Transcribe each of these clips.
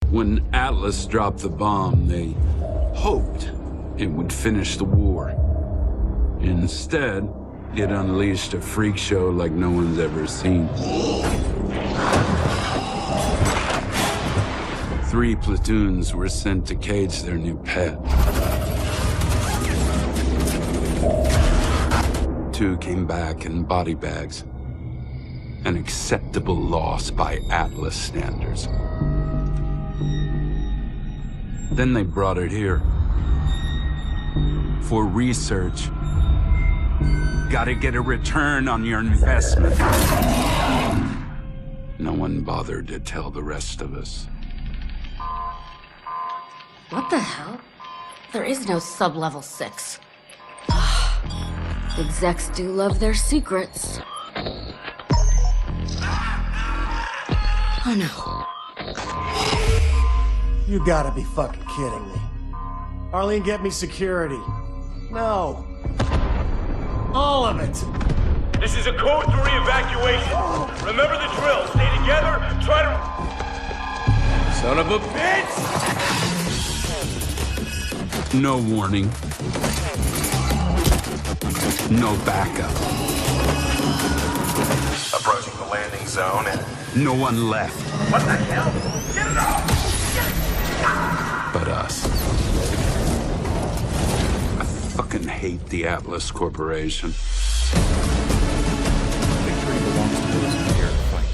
When Atlas dropped the bomb, they hoped it would finish the war. Instead, it unleashed a freak show like no one's ever seen. 3 platoons were sent to cage their new pet. 2 came back in body bags. An acceptable loss by Atlas standards. Then they brought it here. For research. Gotta get a return on your investment. No one bothered to tell the rest of us. What the hell? There is no sub-level 6. Execs do love their secrets. Oh no. You gotta be fucking kidding me. Arlene, get me security. No. All of it. This is a code 3 evacuation. Remember the drill. Stay together. Try to... Son of a bitch! No warning. No backup. Approaching the landing zone and... No one left. What the hell? Get it off! But us. I fucking hate the Atlas Corporation. Victory belongs to those who dare to fight.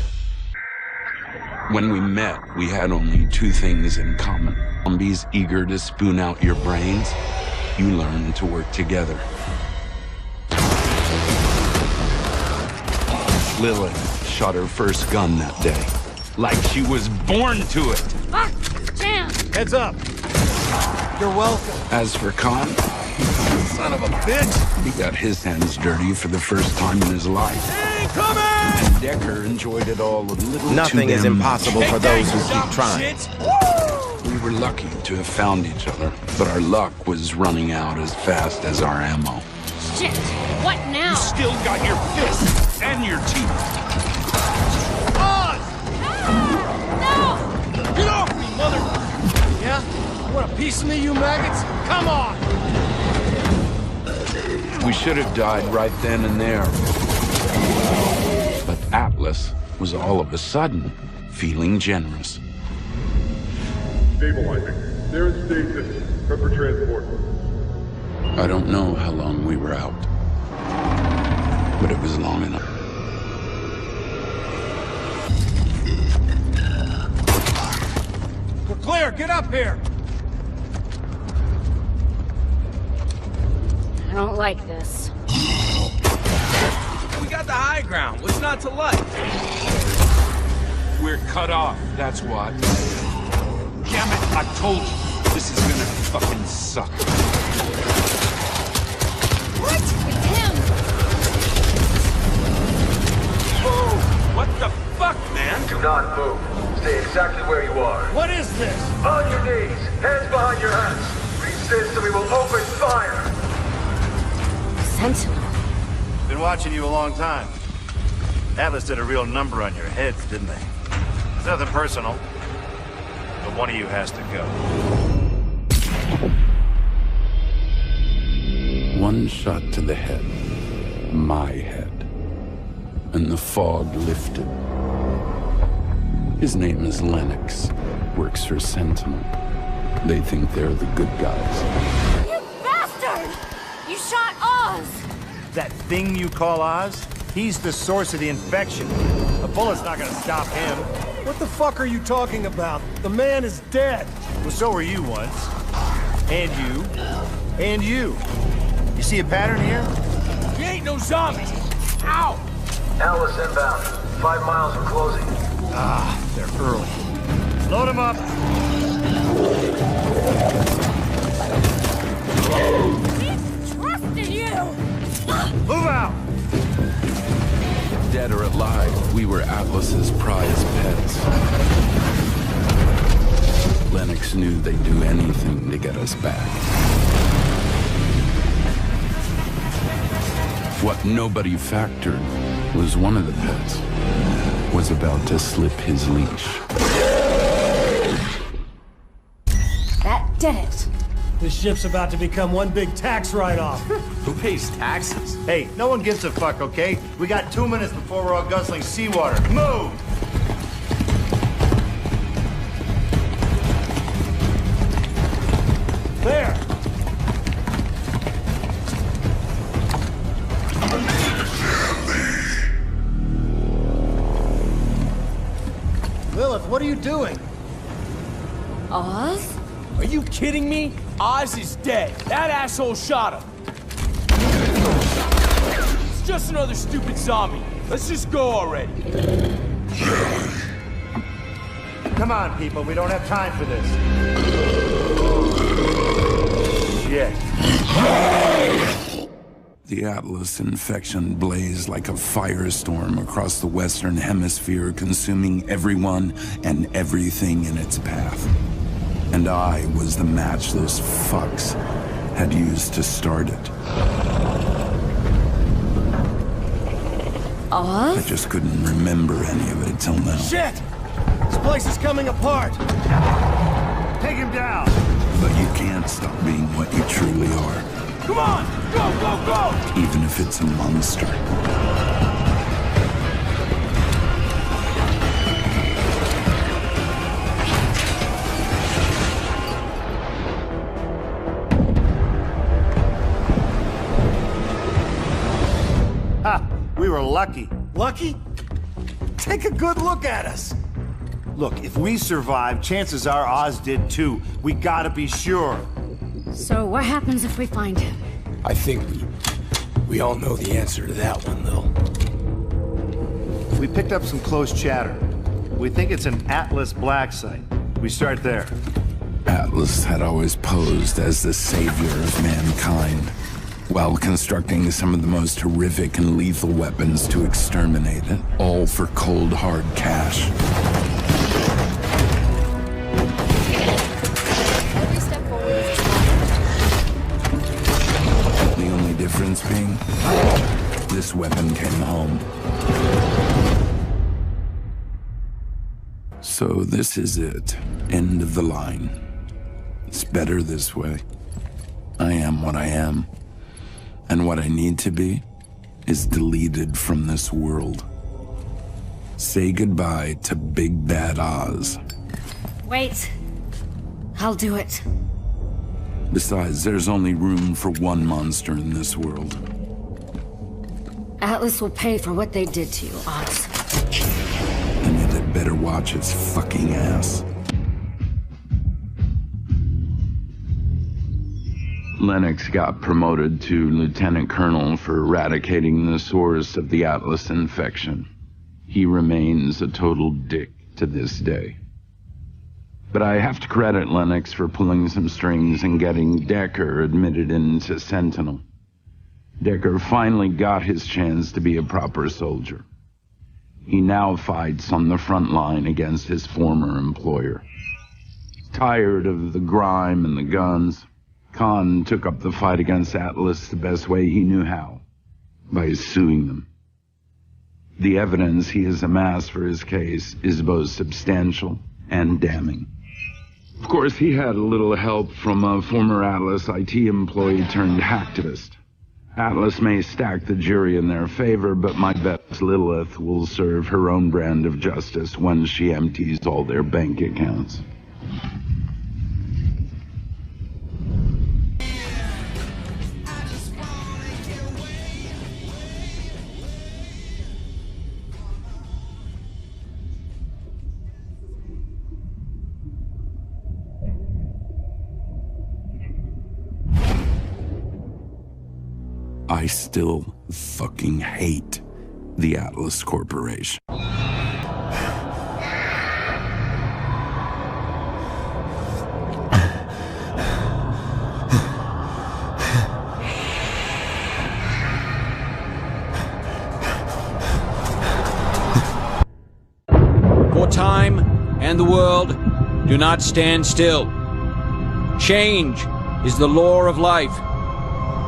When we met, we had only 2 things in common. Zombies eager to spoon out your brains. You learn to work together. Lilith shot her first gun that day. Like she was born to it. Ah! Damn! Heads up. You're welcome. As for Khan, Son of a bitch. he got his hands dirty for the first time in his life. Incoming! And Decker enjoyed it all a little Nothing too is damn impossible much. for those who keep trying. We were lucky to have found each other, but our luck was running out as fast as our ammo. Shit! What now? Still got your fists and your teeth. No! Get off me, mother! Yeah? You want a piece of me, you maggots? Come on! We should have died right then and there. But Atlas was all of a sudden feeling generous. Stabilizing. They're in stasis. Prep for transport. I don't know how long we were out, but it was long enough. We're clear, get up here! I don't like this. We got the high ground. What's not to like? We're cut off, that's why. Damn it, I told you, this is gonna fucking suck. What? It's him! Move! What the fuck, man? Do not move. Stay exactly where you are. What is this? On your knees. Hands behind your hats. Resist and we will open fire. Sentinel. Been watching you a long time. Atlas did a real number on your heads, didn't they? It's nothing personal. But one of you has to go. One shot to the head. My head. And the fog lifted. His name is Lennox. Works for Sentinel. They think they're the good guys. You bastard! You shot Oz! That thing you call Oz? He's the source of the infection. A bullet's not gonna stop him. What the fuck are you talking about? The man is dead. Well, so were you once. And you. And you. You see a pattern here? You ain't no zombie. Ow! Atlas inbound. 5 miles from closing. Ah, they're early. Load him up. He trusted you! Move out! Dead or alive, we were Atlas's prized pets. Lennox knew they'd do anything to get us back. What nobody factored was one of the pets was about to slip his leash. get it. This ship's about to become one big tax write-off. Who pays taxes? Hey, no one gives a fuck, okay? We got 2 minutes before we're all guzzling seawater. Move! There! Lilith, what are you doing? Oz? Are you kidding me? Oz is dead. That asshole shot him. It's just another stupid zombie. Let's just go already. Come on, people, we don't have time for this. Shit. The Atlas infection blazed like a firestorm across the Western Hemisphere, consuming everyone and everything in its path. And I was the match those fucks had used to start it. Oz? I just couldn't remember any of it till now. Shit! This place is coming apart! Take him down! But you can't stop being what you truly are, Come on! Go, go, go! even if it's a monster. Ha! We were lucky. Lucky? Take a good look at us! Look, if we survive, chances are Oz did too. We gotta be sure. So what happens if we find him? I think we all know the answer to that one, though. We picked up some close chatter. We think it's an Atlas black site. We start there. Atlas had always posed as the savior of mankind, while constructing some of the most horrific and lethal weapons to exterminate it, all for cold, hard cash. Every step forward is The only difference being, this weapon came home. So this is it. End of the line. It's better this way. I am what I am. And what I need to be is deleted from this world. Say goodbye to Big Bad Oz. Wait. I'll do it. Besides, there's only room for one monster in this world. Atlas will pay for what they did to you, Oz. And it had better watch its fucking ass. Lennox got promoted to Lieutenant Colonel for eradicating the source of the Atlas infection. He remains a total dick to this day. But I have to credit Lennox for pulling some strings and getting Decker admitted into Sentinel. Decker finally got his chance to be a proper soldier. He now fights on the front line against his former employer. Tired of the grime and the guns, Khan took up the fight against Atlas the best way he knew how, by suing them. The evidence he has amassed for his case is both substantial and damning. Of course, he had a little help from a former Atlas IT employee turned hacktivist. Atlas may stack the jury in their favor, but my bet is Lilith will serve her own brand of justice when she empties all their bank accounts. I still fucking hate the Atlas Corporation. For time and the world do not stand still. Change is the law of life.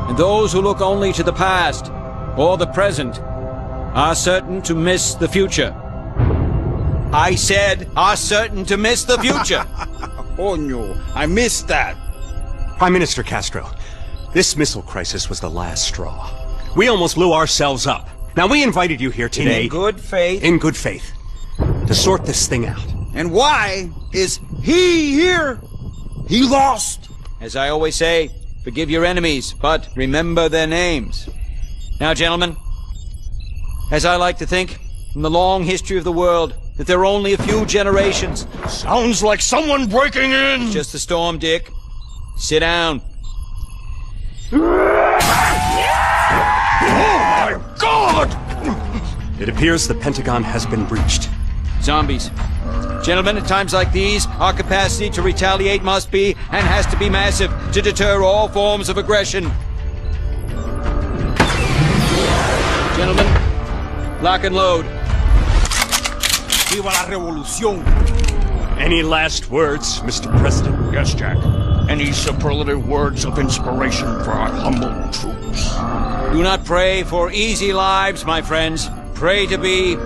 And those who look only to the past or the present are certain to miss the future. I said are certain to miss the future. Oh no, I missed that. Prime Minister Castro, this missile crisis was the last straw. We almost blew ourselves up. Now, we invited you here today... In good faith? In good faith. To sort this thing out. And why is he here? He lost. As I always say, forgive your enemies, but remember their names. Now, gentlemen, as I like to think, in the long history of the world, that there are only a few generations. Sounds like someone breaking in! It's just a storm, Dick. Sit down. Oh my God! It appears the Pentagon has been breached. Zombies. Gentlemen, at times like these, our capacity to retaliate must be, and has to be massive, to deter all forms of aggression. Gentlemen, lock and load. Viva la revolución! Any last words, Mr. President? Yes, Jack. Any superlative words of inspiration for our humble troops? Do not pray for easy lives, my friends. Pray to be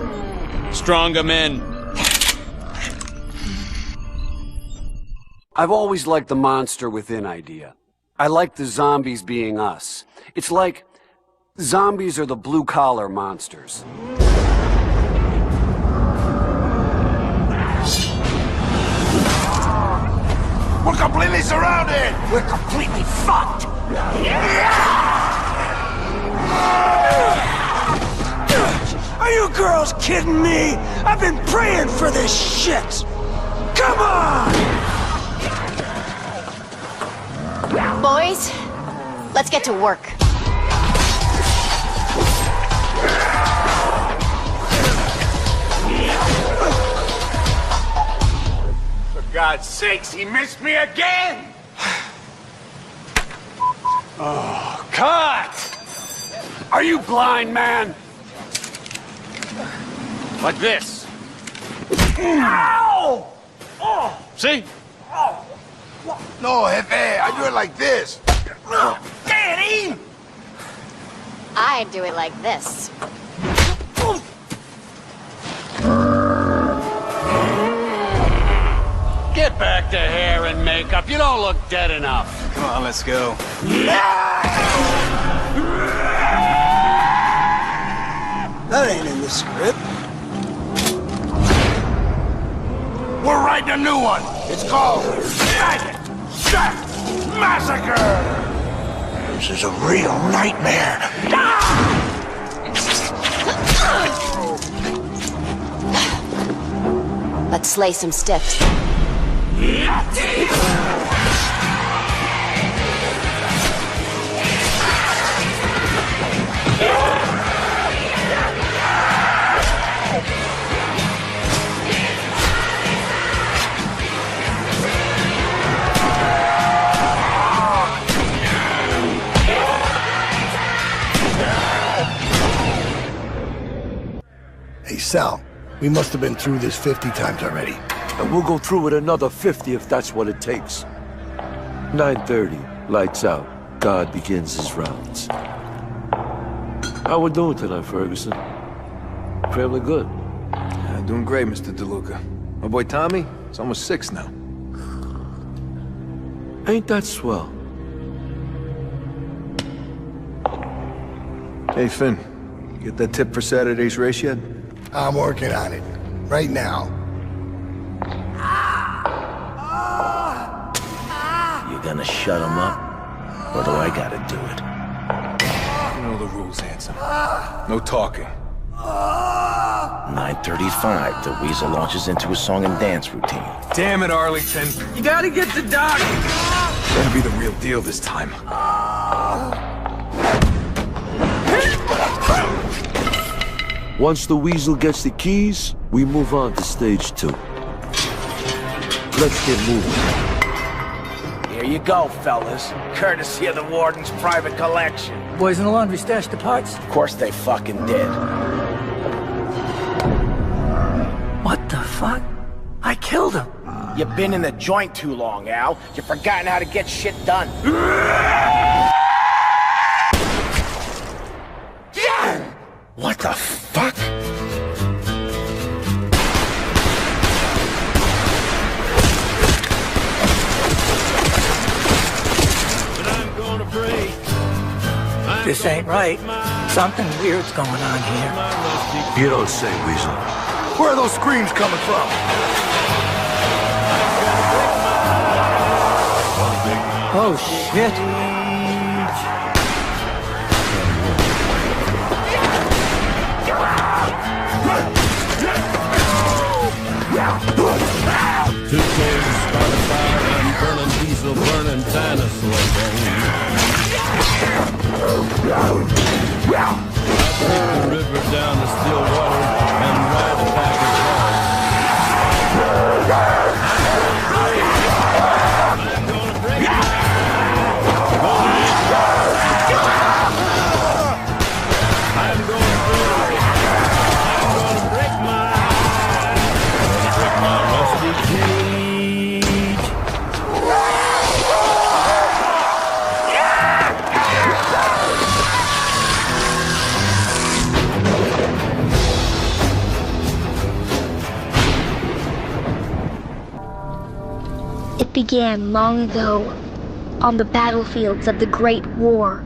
stronger men. I've always liked the monster within idea. I like the zombies being us. It's like zombies are the blue-collar monsters. We're completely surrounded! We're completely fucked! Are you girls kidding me? I've been praying for this shit! Come on! Boys, let's get to work. For God's sakes, he missed me again! Oh, cut! Are you blind, man? Like this. Ow! Oh! See? Oh! No, Jefe, I do it like this. Daddy! I do it like this. Get back to hair and makeup. You don't look dead enough. Come on, let's go. That ain't in the script. We're writing a new one. It's called Maggot Jack Massacre. This is a real nightmare. Let's slay some stiffs. Hey, Sal, we must have been through this 50 times already. And we'll go through it another 50 if that's what it takes. 9:30, lights out. God begins his rounds. How we doing tonight, Ferguson? Family good? Doing great, Mr. DeLuca. My boy Tommy, he's almost 6 now. Ain't that swell? Hey, Finn. Get that tip for Saturday's race yet? I'm working on it. Right now. You gonna shut him up? Or do I gotta do it? You know the rules, handsome. No talking. 9:35, the Weasel launches into a song and dance routine. Damn it, Arlington. You gotta get the doc! Better be the real deal this time. Once the Weasel gets the keys, we move on to stage 2. Let's get moving. Here you go, fellas. Courtesy of the Warden's private collection. Boys in the laundry stashed the parts? Of course they fucking did. What the fuck? I killed him. You've been in the joint too long, Al. You've forgotten how to get shit done. What the fuck? This ain't right. Something weird's going on here. You don't say, Weasel. Where are those screams coming from? Oh, shit. Tiptoes, Spotify, and burning diesel, burning dinosaur bones. I take the river down to still water and ride a pack of cars. I'm gonna break my rusty cage. It began long ago, on the battlefields of the Great War.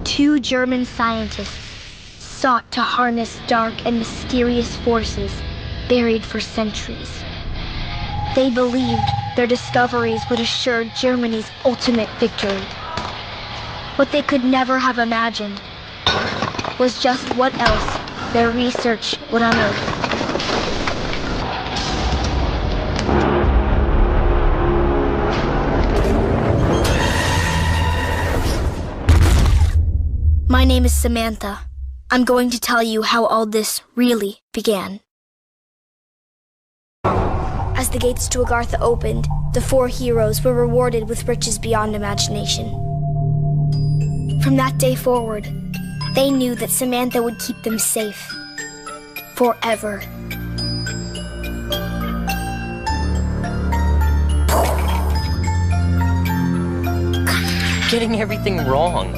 2 German scientists sought to harness dark and mysterious forces buried for centuries. They believed their discoveries would assure Germany's ultimate victory. What they could never have imagined was just what else their research would unearth. My name is Samantha. I'm going to tell you how all this really began. As the gates to Agartha opened, the 4 heroes were rewarded with riches beyond imagination. From that day forward, they knew that Samantha would keep them safe. Forever. You're getting everything wrong.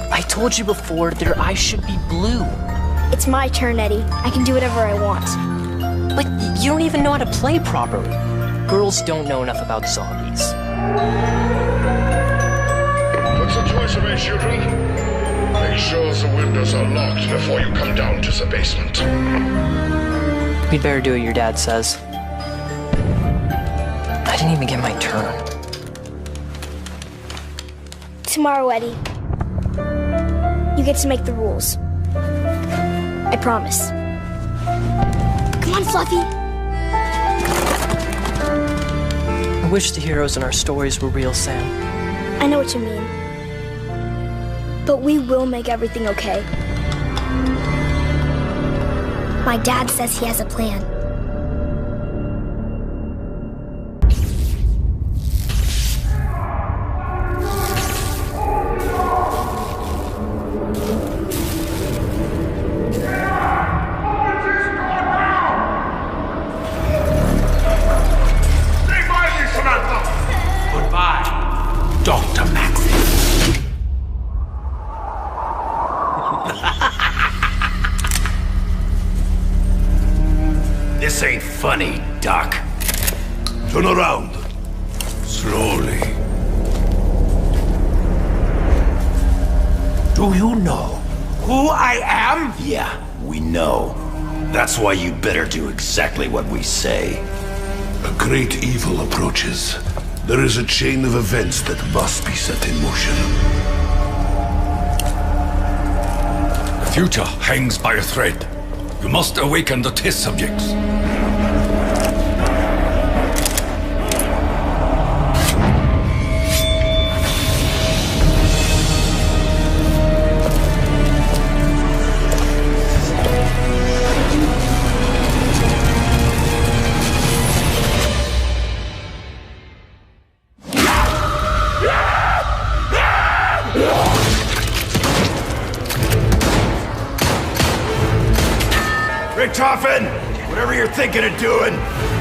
I told you before their eyes should be blue. It's my turn, Eddie. I can do whatever I want. But you don't even know how to play properly. Girls don't know enough about zombies. What's the choice of a children? Make sure the windows are locked before you come down to the basement. We'd better do what your dad says. I didn't even get my turn. Tomorrow, Eddie. You get to make the rules. I promise. Come on, Fluffy. I wish the heroes in our stories were real, Sam. I know what you mean. But we will make everything okay. My dad says he has a plan. This ain't funny, Doc. Turn around. Slowly. Do you know who I am? Yeah, we know. That's why you'd better do exactly what we say. A great evil approaches. There is a chain of events that must be set in motion. The future hangs by a thread. You must awaken the test subjects. Richtofen! Whatever you're thinking of doing,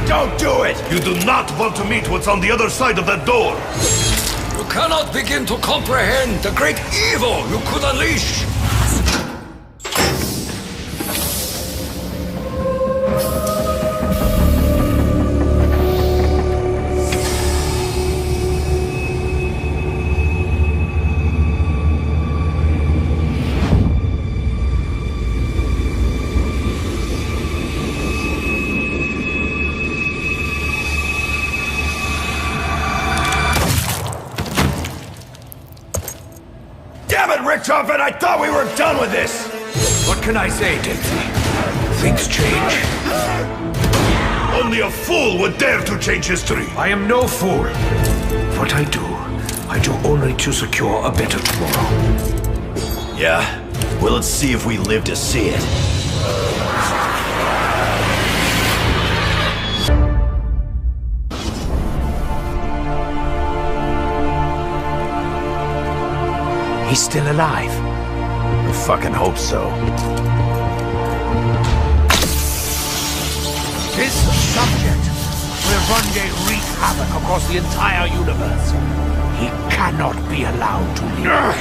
don't do it! You do not want to meet what's on the other side of that door. You cannot begin to comprehend the great evil you could unleash. Richtofen, I thought we were done with this! What can I say, Dempsey? Things change. Only a fool would dare to change history. I am no fool. What I do only to secure a better tomorrow. Yeah? Well, let's see if we live to see it. He's still alive. I fucking hope so. This subject will one day wreak havoc across the entire universe. He cannot be allowed to live.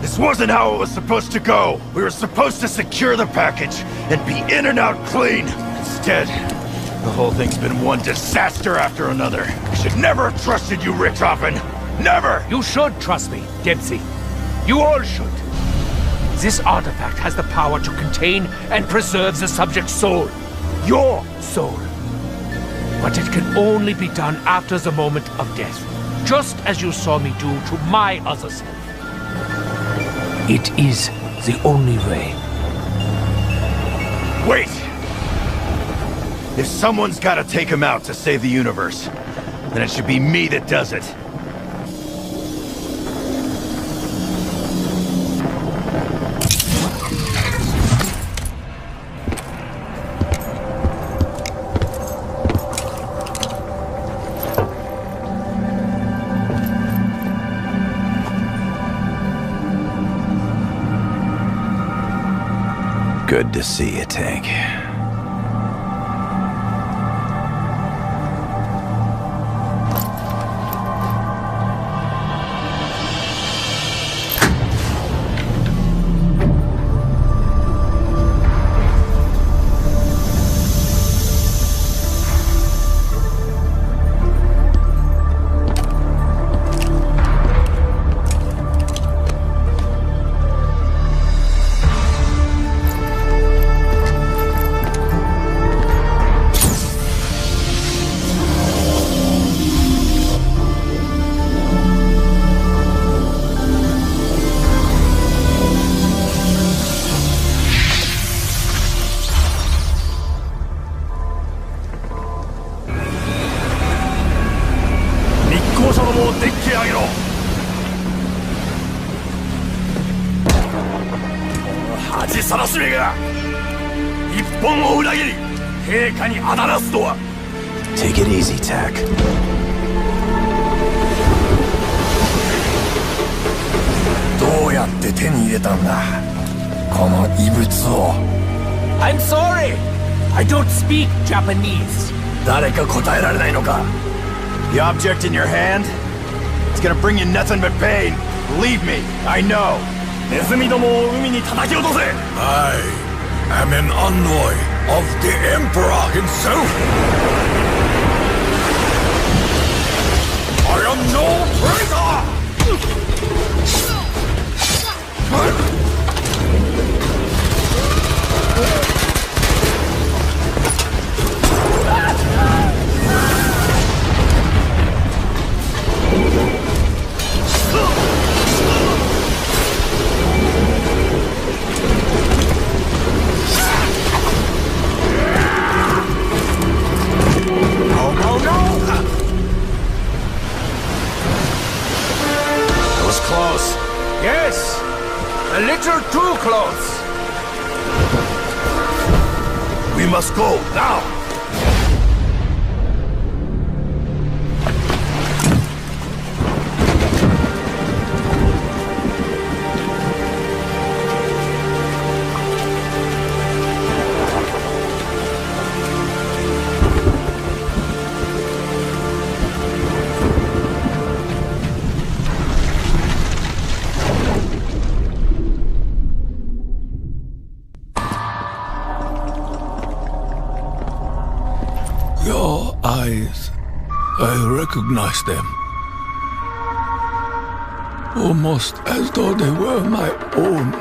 This wasn't how it was supposed to go. We were supposed to secure the package and be in and out clean. Instead, the whole thing's been one disaster after another. I should never have trusted you, Richtofen. Never! You should trust me, Dempsey. You all should. This artifact has the power to contain and preserve the subject's soul. Your soul. But it can only be done after the moment of death. Just as you saw me do to my other self. It is the only way. Wait! If someone's gotta take him out to save the universe, then it should be me that does it. Good to see you, Tank. Take it easy, Tak. I'm sorry! I don't speak Japanese. The object in your hand? It's gonna bring you nothing but pain. Believe me, I know. I am an envoy of the Emperor himself. I am no traitor! Yes! A little too close! We must go, now! Your eyes, I recognize them. Almost as though they were my own.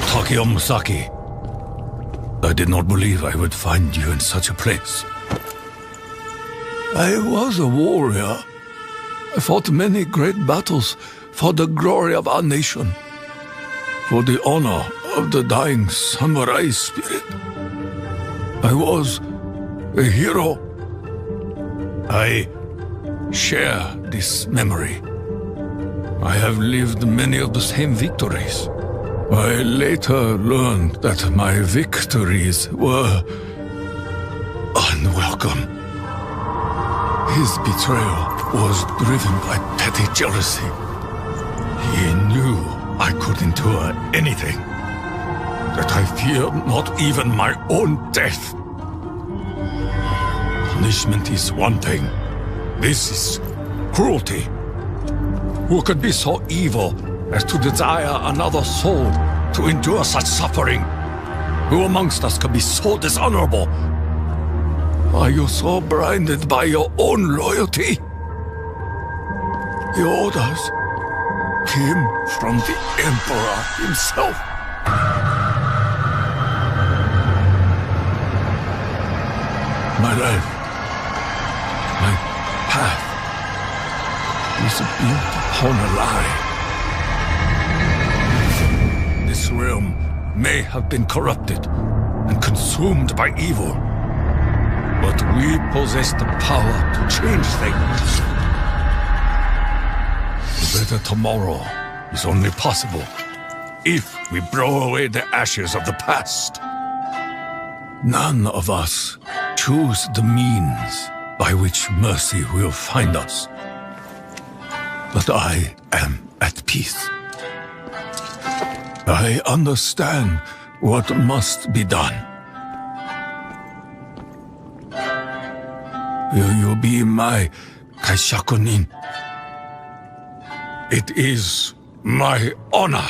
Takeo Musaki. I did not believe I would find you in such a place. I was a warrior, I fought many great battles for the glory of our nation, for the honor of the dying samurai spirit. I was a hero. I share this memory. I have lived many of the same victories. I later learned that my victories were unwelcome. His betrayal was driven by petty jealousy. He knew I could endure anything, that I feared not even my own death. Punishment is one thing. This is cruelty. Who could be so evil as to desire another soul to endure such suffering? Who amongst us could be so dishonorable? Are you so blinded by your own loyalty? The orders came from the Emperor himself. My life, my path, is built upon a lie. This realm may have been corrupted and consumed by evil, but we possess the power to change things. The better tomorrow is only possible if we blow away the ashes of the past. None of us choose the means by which mercy will find us. But I am at peace. I understand what must be done. Will you be my Kaishakunin? It is my honor.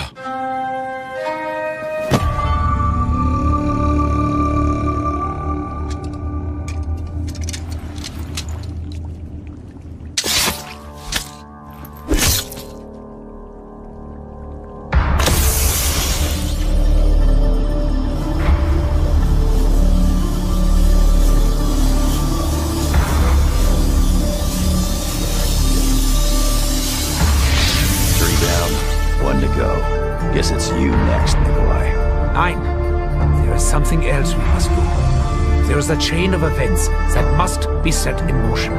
Guess it's you next, Nikolai. Nein. There is something else we must do. There is a chain of events that must be set in motion.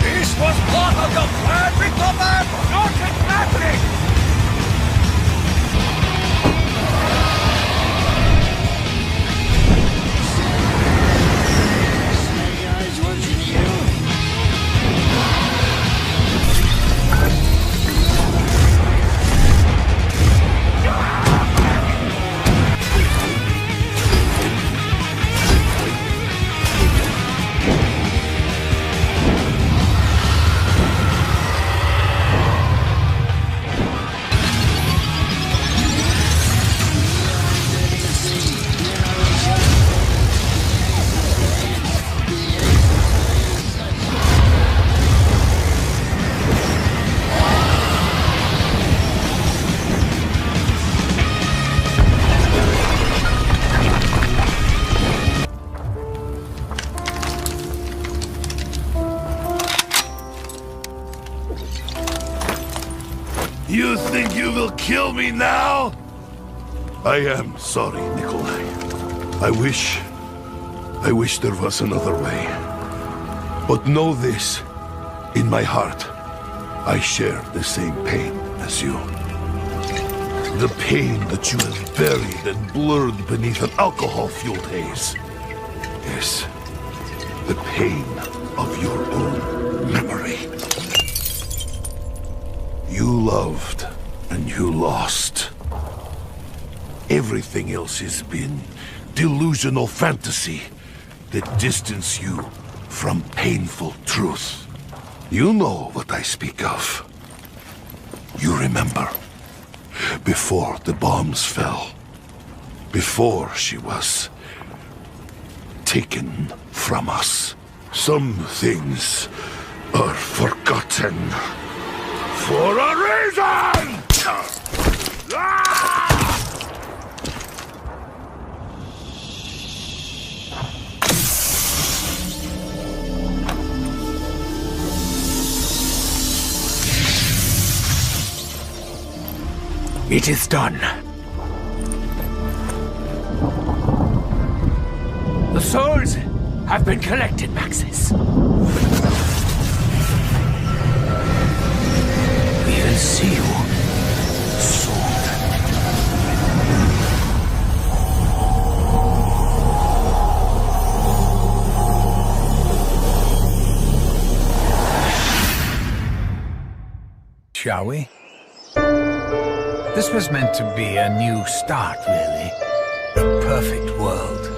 This was part of the plan, Victor Man! Not exactly! You think you will kill me now? I am sorry, Nikolai. I wish there was another way. But know this, in my heart, I share the same pain as you. The pain that you have buried and blurred beneath an alcohol-fueled haze. Yes, the pain of your own memory. You loved and you lost. Everything else has been delusional fantasy that distance you from painful truth. You know what I speak of. You remember, before the bombs fell, before she was taken from us, some things are forgotten. For a reason! It is done. The souls have been collected, Maxis. We will see you soon. Shall we? This was meant to be a new start, really. A perfect world.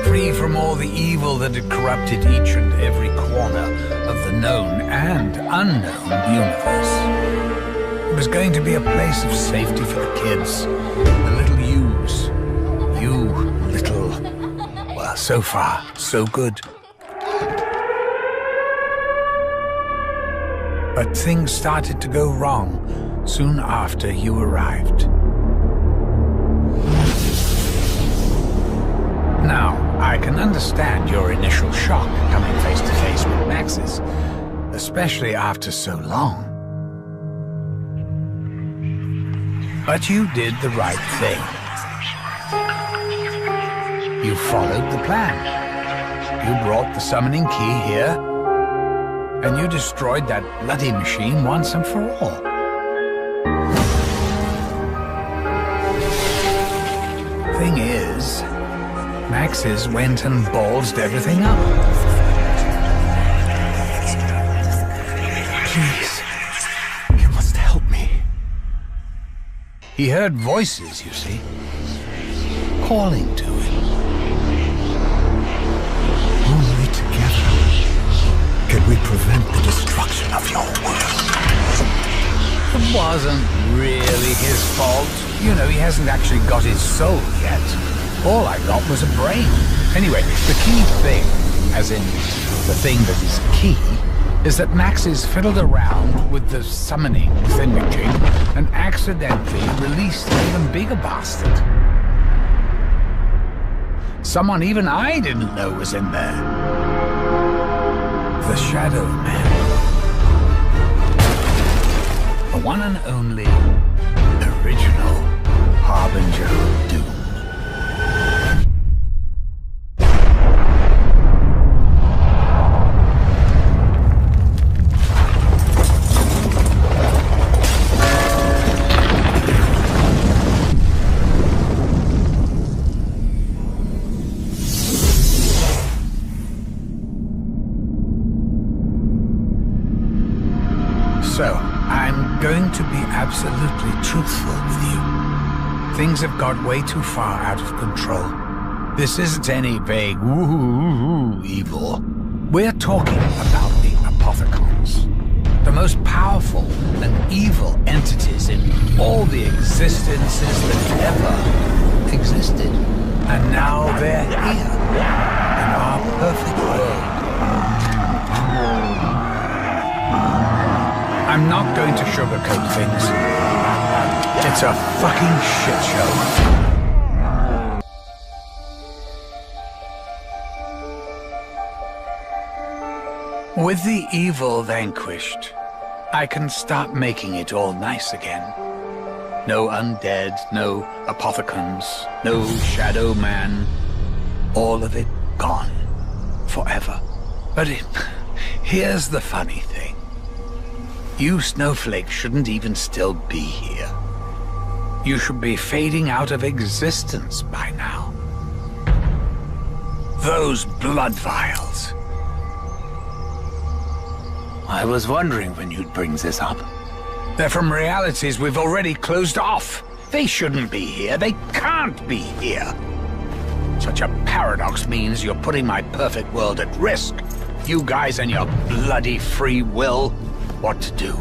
Free from all the evil that had corrupted each and every corner of the known and unknown universe. It was going to be a place of safety for the kids, the little yous. You, little... Well, so far, so good. But things started to go wrong soon after you arrived. Now, I can understand your initial shock coming face to face with Maxis, especially after so long. But you did the right thing. You followed the plan. You brought the summoning key here, and you destroyed that bloody machine once and for all. Thing is, Maxis went and ballsed everything up. Please, you must help me. He heard voices, you see, calling to him. Only together can we prevent the destruction of your world. It wasn't really his fault. You know, he hasn't actually got his soul yet. All I got was a brain. Anyway, the key thing, as in the thing that is key, is that Maxis fiddled around with the summoning thingamajig and accidentally released an even bigger bastard. Someone even I didn't know was in there. The Shadow Man. The one and only original Harbinger of Doom. So, I'm going to be absolutely truthful with you. Things have got way too far out of control. This isn't any vague woo-hoo evil. We're talking about the Apothicons. The most powerful and evil entities in all the existences that ever existed. And now they're here, in our perfect world. I'm not going to sugarcoat things. It's a fucking shit show. With the evil vanquished, I can start making it all nice again. No undead, no Apothicons, no Shadow Man. All of it gone. Forever. But here's the funny thing. You snowflakes shouldn't even still be here. You should be fading out of existence by now. Those blood vials. I was wondering when you'd bring this up. They're from realities we've already closed off. They shouldn't be here. They can't be here. Such a paradox means you're putting my perfect world at risk. You guys and your bloody free will. What to do?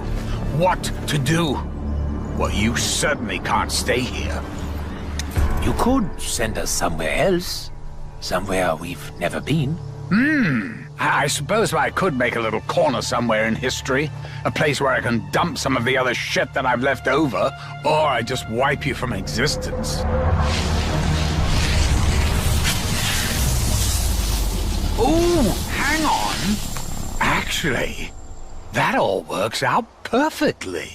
What to do? Well, you certainly can't stay here. You could send us somewhere else. Somewhere we've never been. I suppose I could make a little corner somewhere in history. A place where I can dump some of the other shit that I've left over. Or I just wipe you from existence. Ooh, hang on. Actually, that all works out perfectly.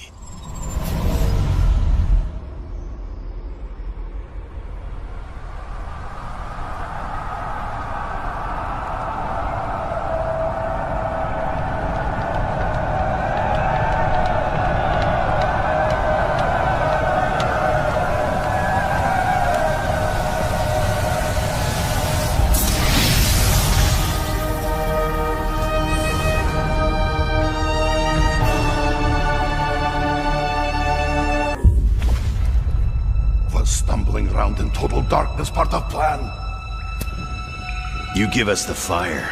Darkness part of plan. You give us the fire,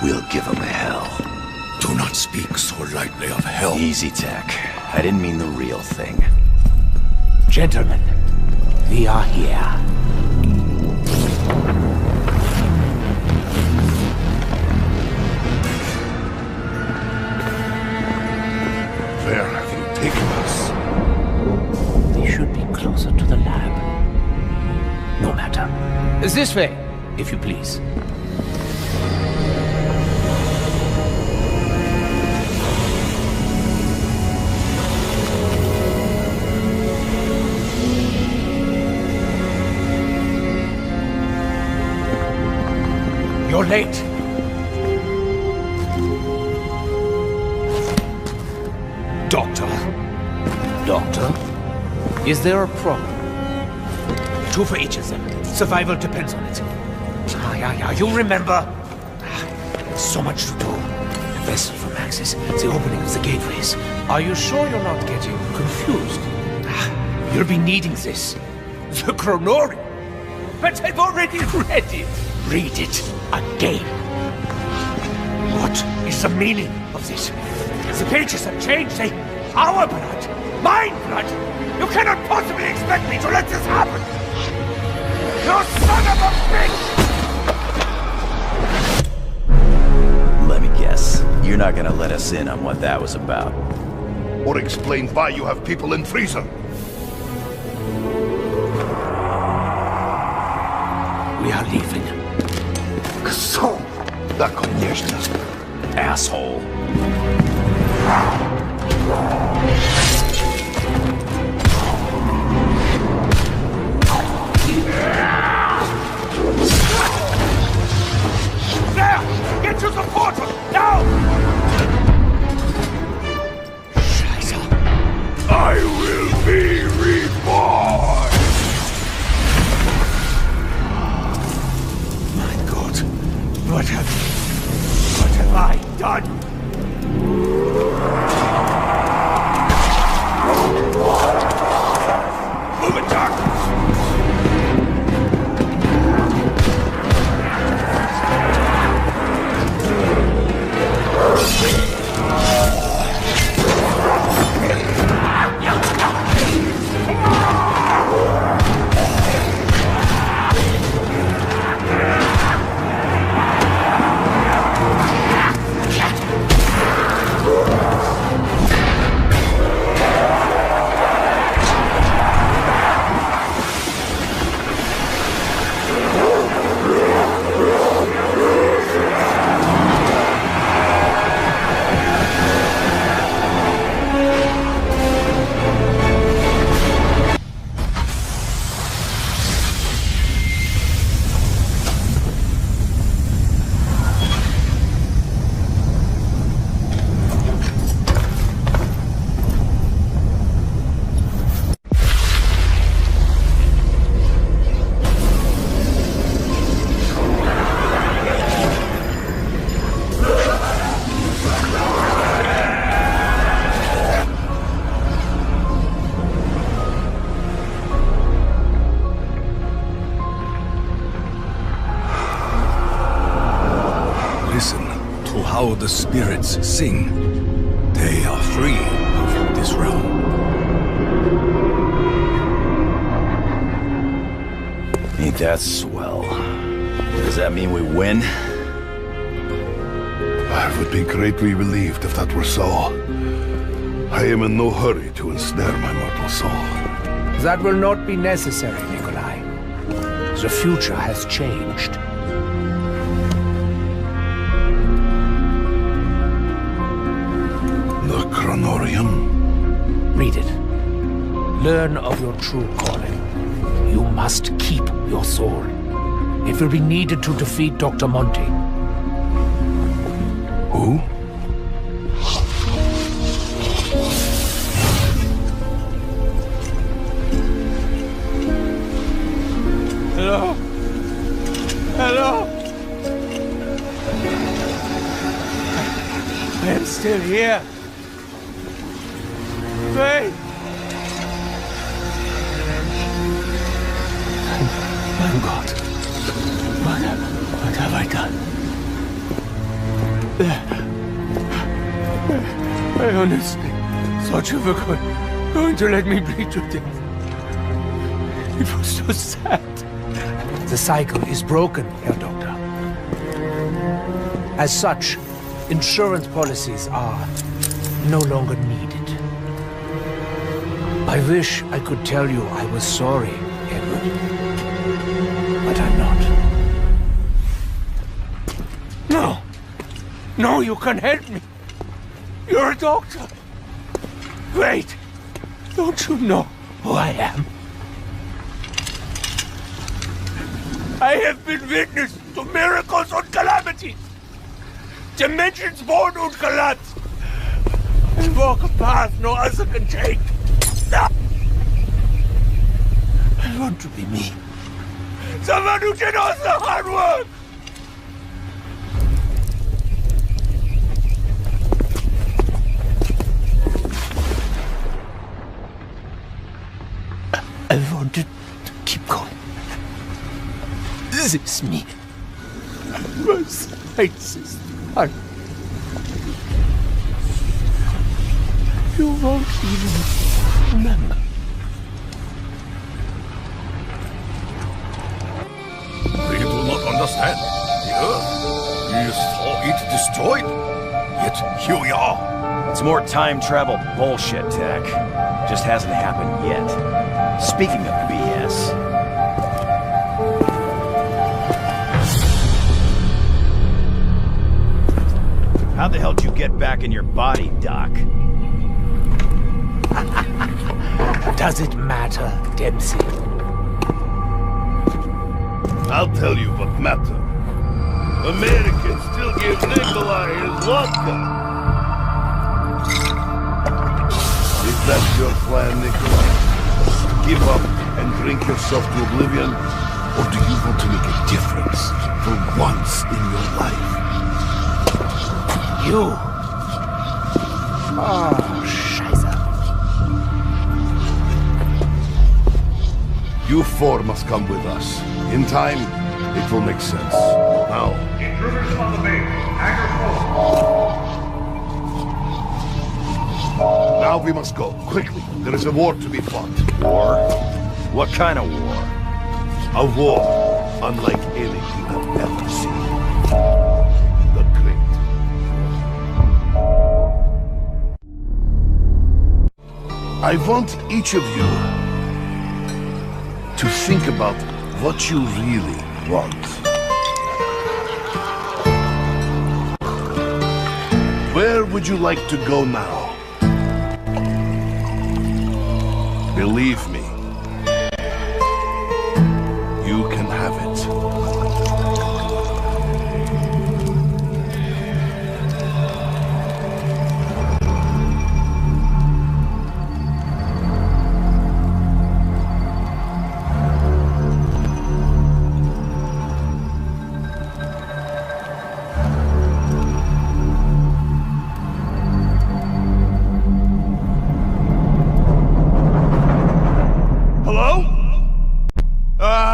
we'll give them hell. Do not speak so lightly of hell. Easy, Tech. I didn't mean the real thing. Gentlemen, we are here. Where have you taken us? They should be closer to the lab. No matter. This way, if you please. You're late. Doctor? Doctor? Is there a problem? 2 for each of them. Survival depends on it. Yeah, you remember. So much to do. The vessel from Axis, the opening of the gateways. Are you sure you're not getting confused? You'll be needing this. The Chronorium. But I've already read it. Read it again. What is the meaning of this? The pages have changed. They... Our blood. Mine blood. You cannot possibly expect me to let this happen. You son of a bitch! Let me guess. You're not gonna let us in on what that was about. Or explain why you have people in freezer. We are leaving. So, tak koniecznie. Asshole. There! Get to the portal! Now! Scheiße. I will be reborn! My God. What have I done? Move it, Doc! How the spirits sing. They are free of this realm. Ain't that swell? Does that mean we win? I would be greatly relieved if that were so. I am in no hurry to ensnare my mortal soul. That will not be necessary, Nikolai. The future has changed. The Chronorium? Read it. Learn of your true calling. You must keep your soul. It will be needed to defeat Dr. Monty. Who? Hello? Hello? I am still here. Faye! My God. What have I done? I honestly thought you were going to let me bleed to death. It was so sad. The cycle is broken, Herr Doctor. As such, insurance policies are no longer needed. I wish I could tell you I was sorry, Edward. But I'm not. No! No, you can help me! You're a doctor! Wait! Don't you know who I am? I have been witness to miracles and calamities! Dimensions born and collapse! I walk a path no other can take! I want to be me. Someone who did all the hard work! I wanted to keep going. This is me. My slightest heart. You won't even remember. They do not understand. The Earth. We saw it destroyed. Yet here we are. It's more time travel bullshit, Tech. Just hasn't happened yet. Speaking of BS... How the hell did you get back in your body, Doc? Does it matter, Dempsey? I'll tell you what matters. Americans still give Nikolai his vodka. Is that your plan, Nikolai? Give up and drink yourself to oblivion? Or do you want to make a difference for once in your life? You? Oh, Scheiße. You four must come with us. In time, it will make sense. Now. Intruders on the base. Hangar full. Now we must go. Quickly. There is a war to be fought. War? What kind of war? A war unlike any you have ever seen. The Great. I want each of you to think about what you really want. Where would you like to go now? Believe me, you can have it.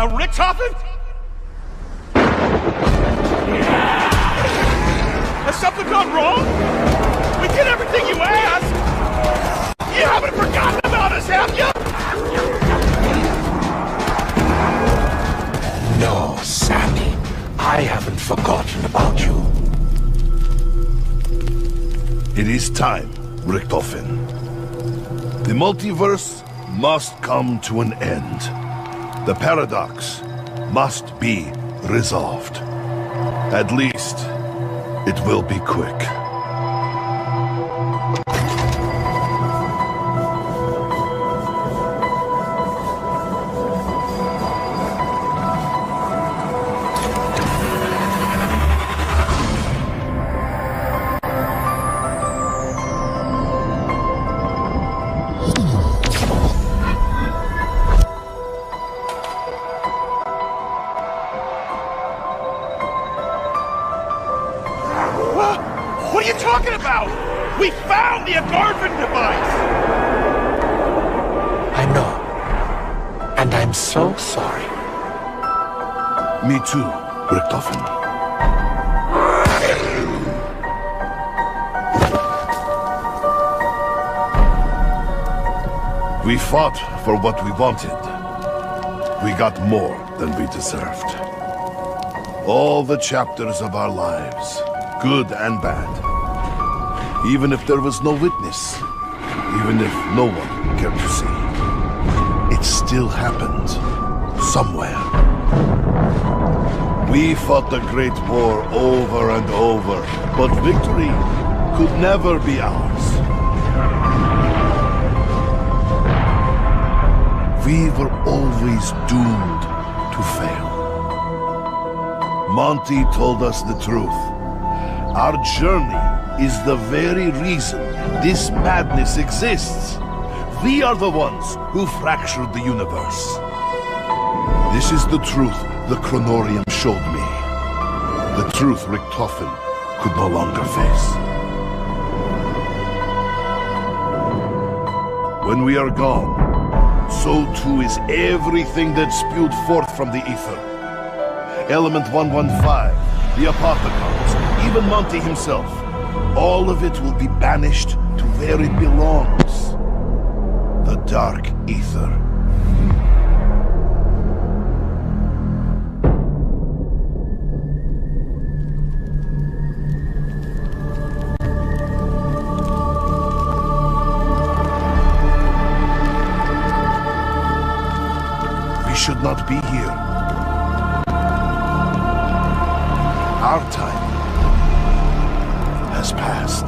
Richtofen? Has something gone wrong? We did everything you asked! You haven't forgotten about us, have you? No, Sammy. I haven't forgotten about you. It is time, Richtofen. The multiverse must come to an end. The paradox must be resolved. At least, it will be quick. What are you talking about? We found the Agarvan device! I know. And I'm so sorry. Me too, Richtofen. We fought for what we wanted. We got more than we deserved. All the chapters of our lives, good and bad. Even if there was no witness, even if no one cared to see, it still happened somewhere. We fought the Great War over and over, but victory could never be ours. We were always doomed to fail. Monty told us the truth. Our journey is the very reason this madness exists. We are the ones who fractured the universe. This is the truth the Chronorium showed me. The truth Richtofen could no longer face. When we are gone, so too is everything that spewed forth from the ether. Element 115, the Apothecons, even Monty himself. All of it will be banished to where it belongs. The Dark Ether. We should not be here. Our time has passed.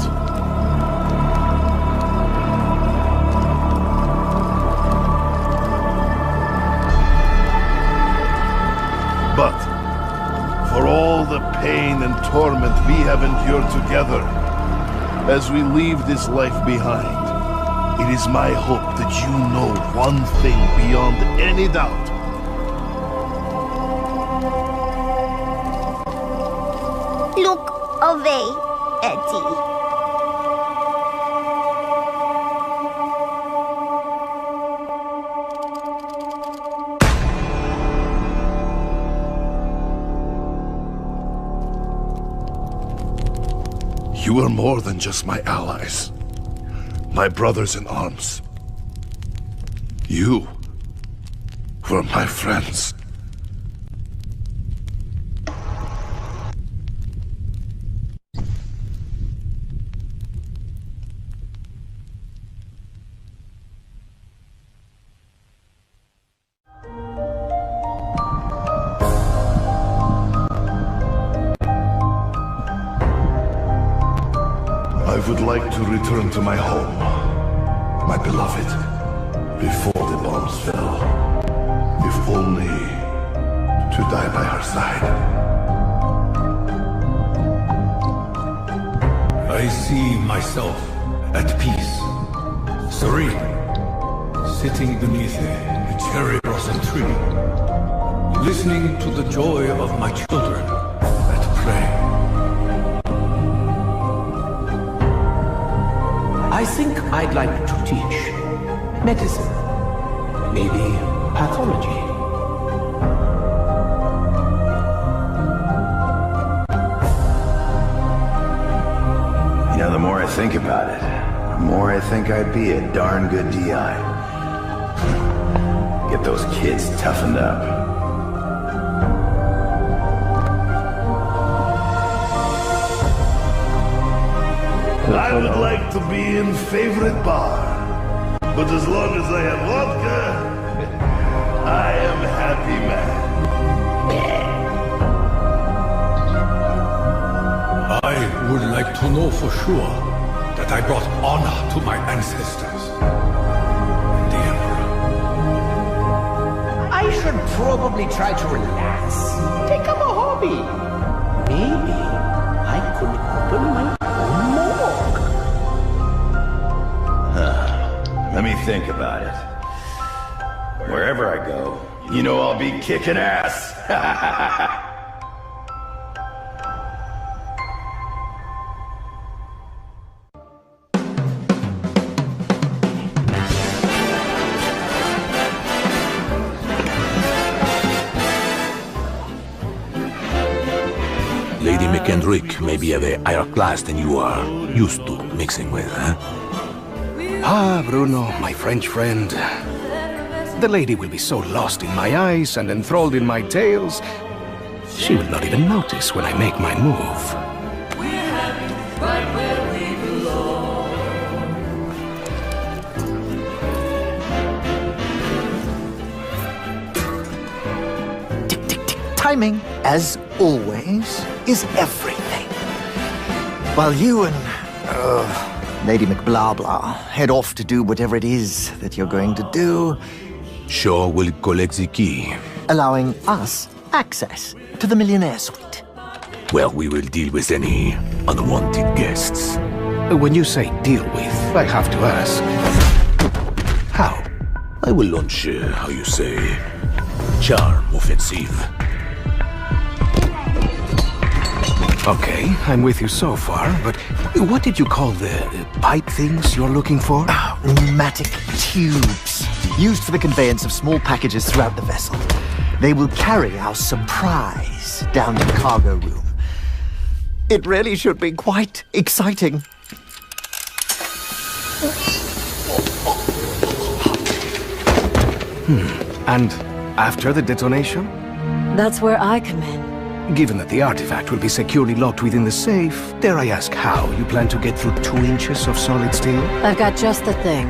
But for all the pain and torment we have endured together, as we leave this life behind, it is my hope that you know one thing beyond any doubt. Look away, Eddie. You are more than just my allies, my brothers in arms. You were my friends. I would like to return to my home, my beloved, before the bombs fell, if only to die by her side. I see myself at peace, serene, sitting beneath a cherry blossom tree, listening to the joy of my children at play. I think I'd like to teach medicine, maybe pathology. You know, the more I think about it, the more I think I'd be a darn good DI. Get those kids toughened up. I would being favorite bar. But as long as I have vodka, I am happy man. I would like to know for sure that I brought honor to my ancestors. And the Emperor. I should probably try to relax. Take up a hobby. Maybe I could open my own morgue. Let me think about it. Wherever I go, you know I'll be kicking ass. Lady McKendrick may be of a higher class than you are used to mixing with, huh? Ah, Bruno, my French friend. The lady will be so lost in my eyes and enthralled in my tales, she will not even notice when I make my move. Timing, as always, is everything. While you and Lady McBlahblah head off to do whatever it is that you're going to do, Shaw will collect the key. allowing us access to the Millionaire Suite. Well, we will deal with any unwanted guests. When you say deal with, I have to ask, how? I will launch, how you say, charm offensive. Okay, I'm with you so far, but what did you call the pipe things you're looking for? Pneumatic tubes, used for the conveyance of small packages throughout the vessel. They will carry our surprise down to the cargo room. It really should be quite exciting. And after the detonation? That's where I come in. Given that the artifact will be securely locked within the safe, dare I ask how you plan to get through 2 inches of solid steel? I've got just the thing.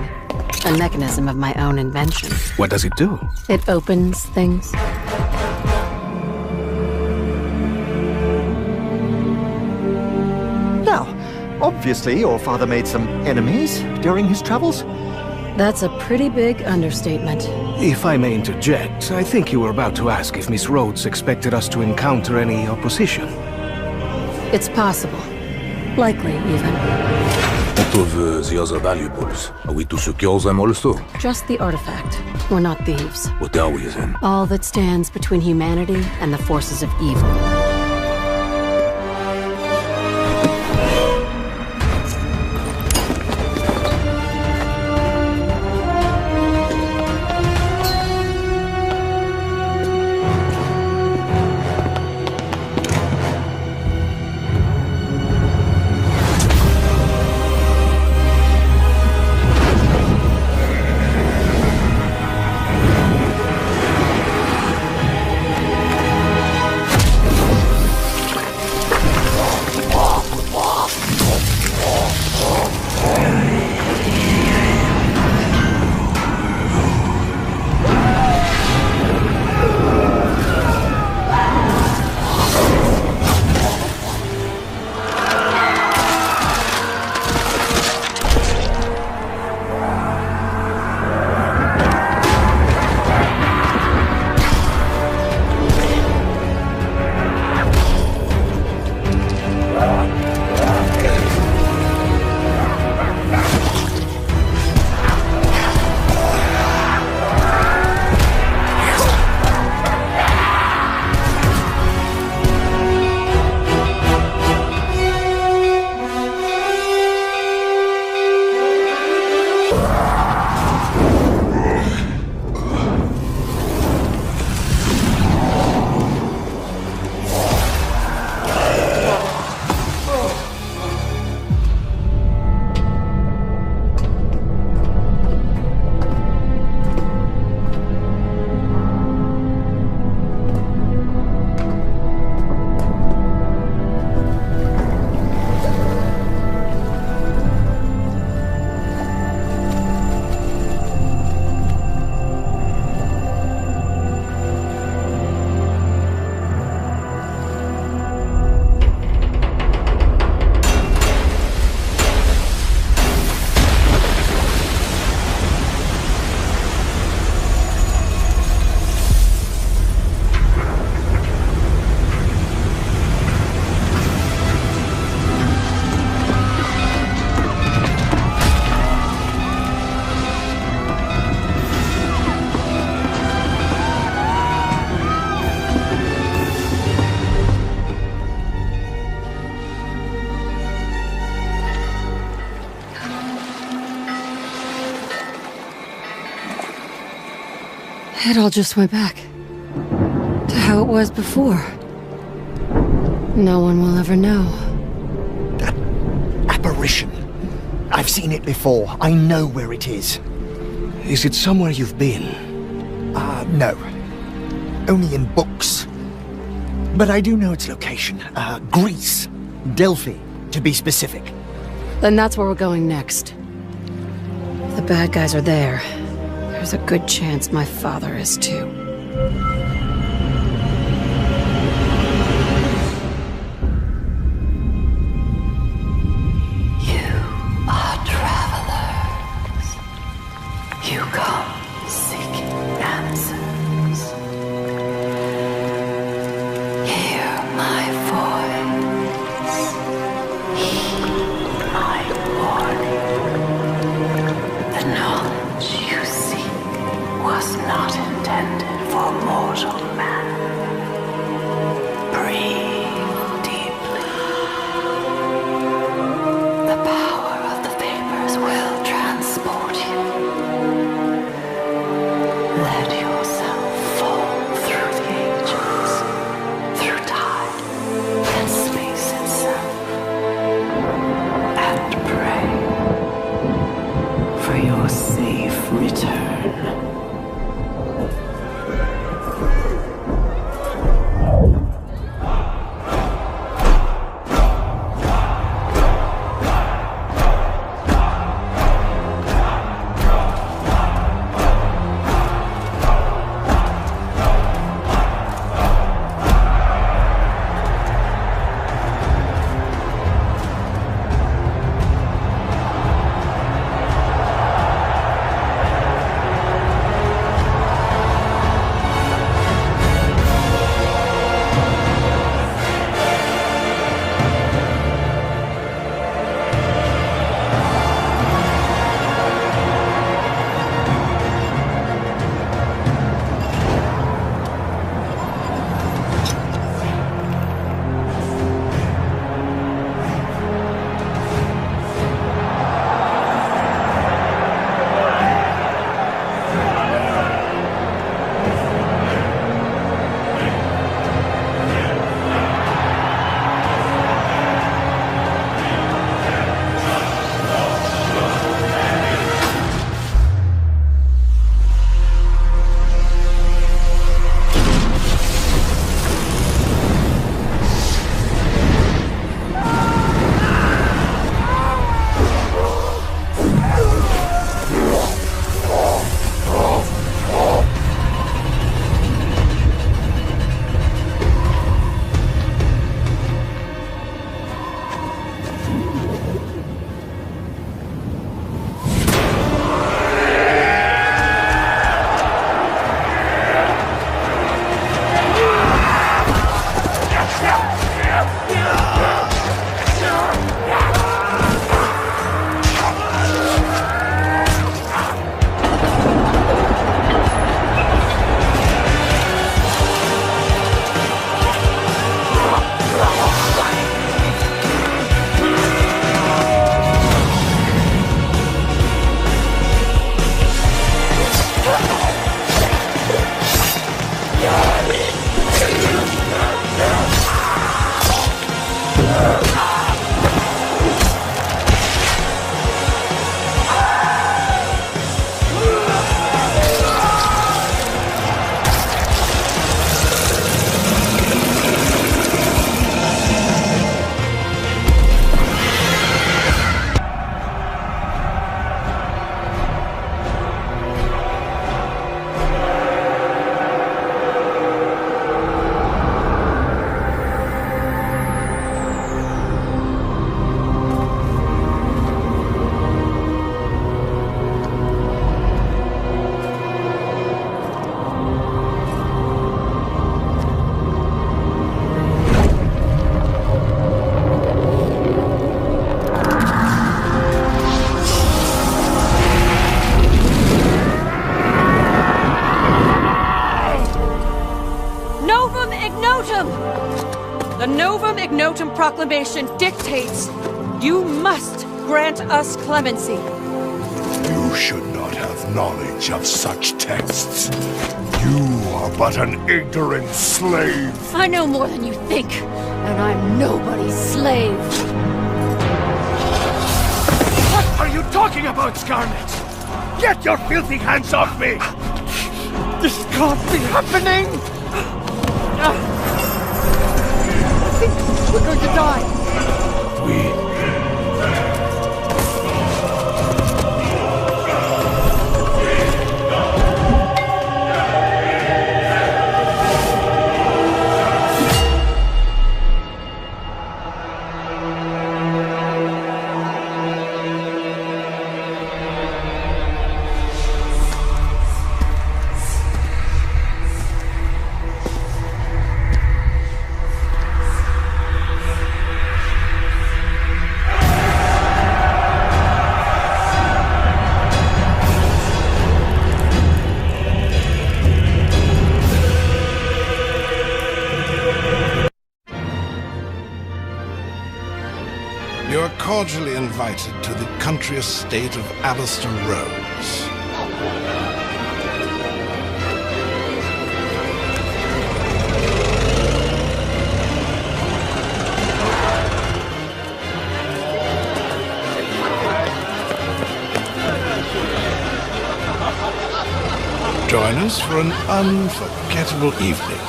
A mechanism of my own invention. What does it do? It opens things. Now, obviously your father made some enemies during his travels. That's a pretty big understatement. If I may interject, I think you were about to ask if Miss Rhodes expected us to encounter any opposition. It's possible. Likely, even. What of the other valuables? Are we to secure them also? Just the artifact. We're not thieves. What are we then? All that stands between humanity and the forces of evil. It all just went back to how it was before. No one will ever know. That apparition. I've seen it before. I know where it is. Is it somewhere you've been? No. Only in books. But I do know its location. Greece. Delphi, to be specific. Then that's where we're going next. If the bad guys are there, there's a good chance my father is too. You are travelers. You come seeking answers. Hear my voice. Heed my warning. The knowledge you seek was not intended for mortal man. Breathe deeply. The power of the vapors will transport you. Let yourself fall through the ages, through time and space itself, and pray for your safe return. The Novum Ignotum Proclamation dictates you must grant us clemency. You should not have knowledge of such texts. You are but an ignorant slave. I know more than you think, and I'm nobody's slave. What are you talking about, Scarlet? Get your filthy hands off me! This can't be happening! I think we're going to die. You are cordially invited to the country estate of Alistair Rhodes. Join us for an unforgettable evening.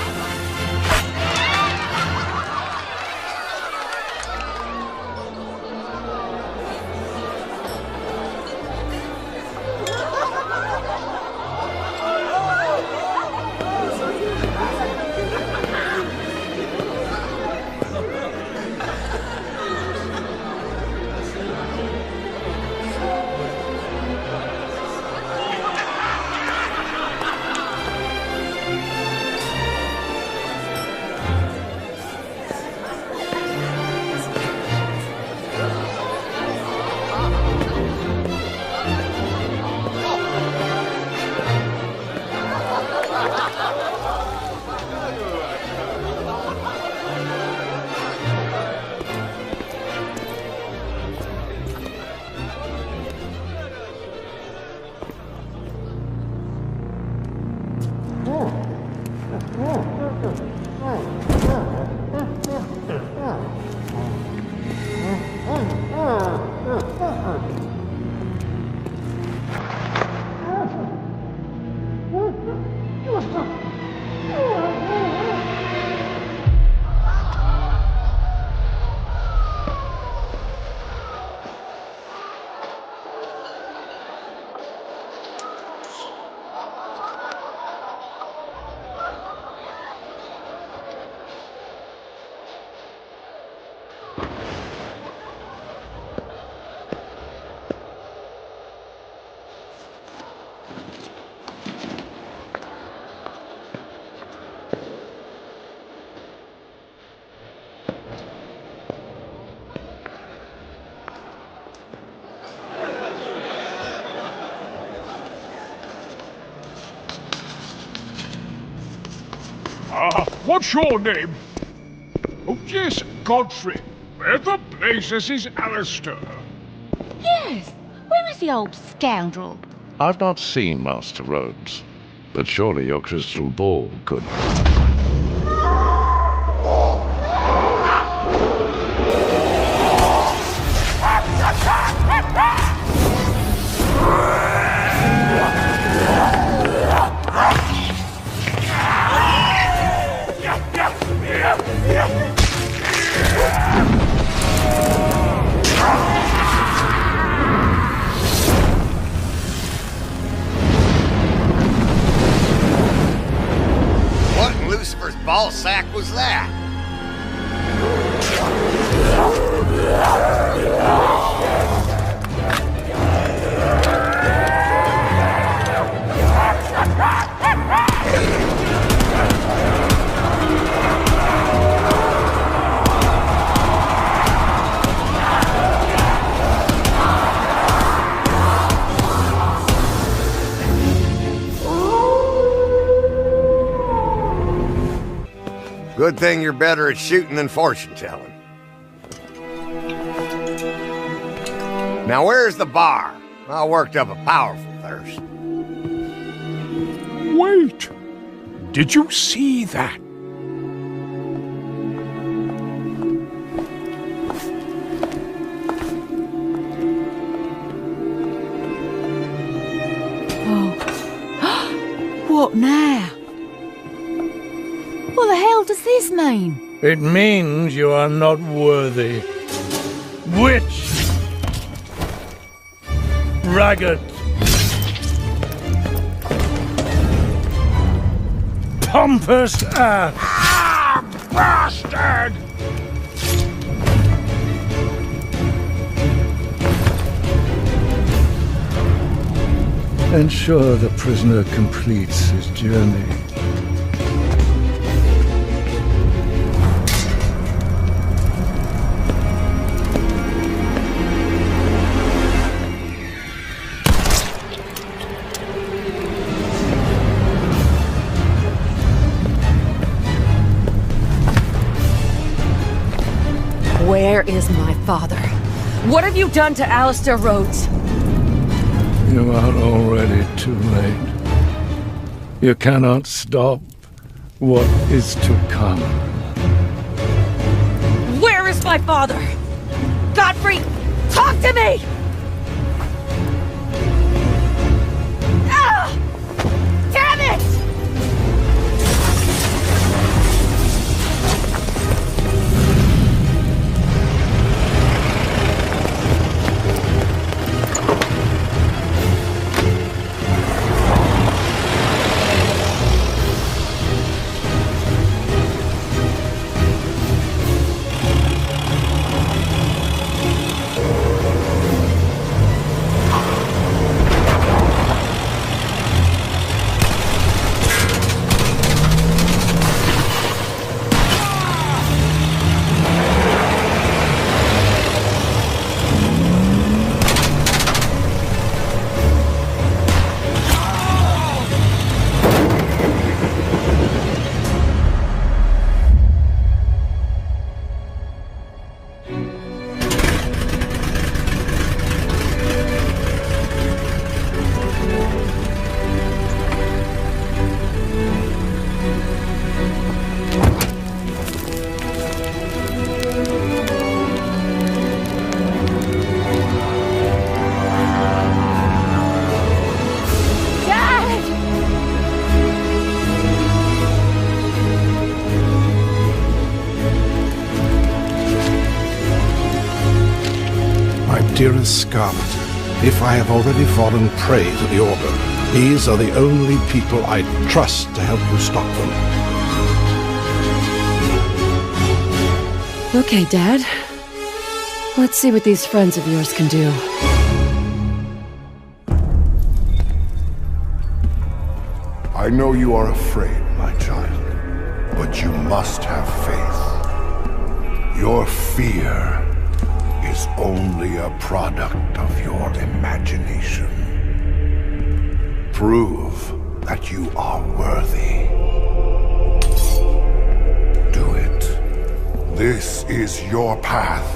What's your name? Oh, yes, Godfrey. Where the blazes is Alistair? Yes, where is the old scoundrel? I've not seen Master Rhodes, but surely your crystal ball could... What in Lucifer's ball sack was that? Good thing you're better at shooting than fortune-telling. Now where's the bar? I worked up a powerful thirst. Wait! Did you see that? What now? What the hell does this mean? It means you are not worthy. Witch! Ragged! Pompous ass! Ah, bastard! Ensure the prisoner completes his journey. Where is my father? What have you done to Alistair Rhodes? You are already too late. You cannot stop what is to come. Where is my father? Godfrey, talk to me! Ah! Damn it! Dearest Scarlet, if I have already fallen prey to the Order, these are the only people I trust to help you stop them. Okay, Dad. Let's see what these friends of yours can do. I know you are afraid, my child, but you must have faith. Your fear is only a product of your imagination. Prove that you are worthy. Do it. This is your path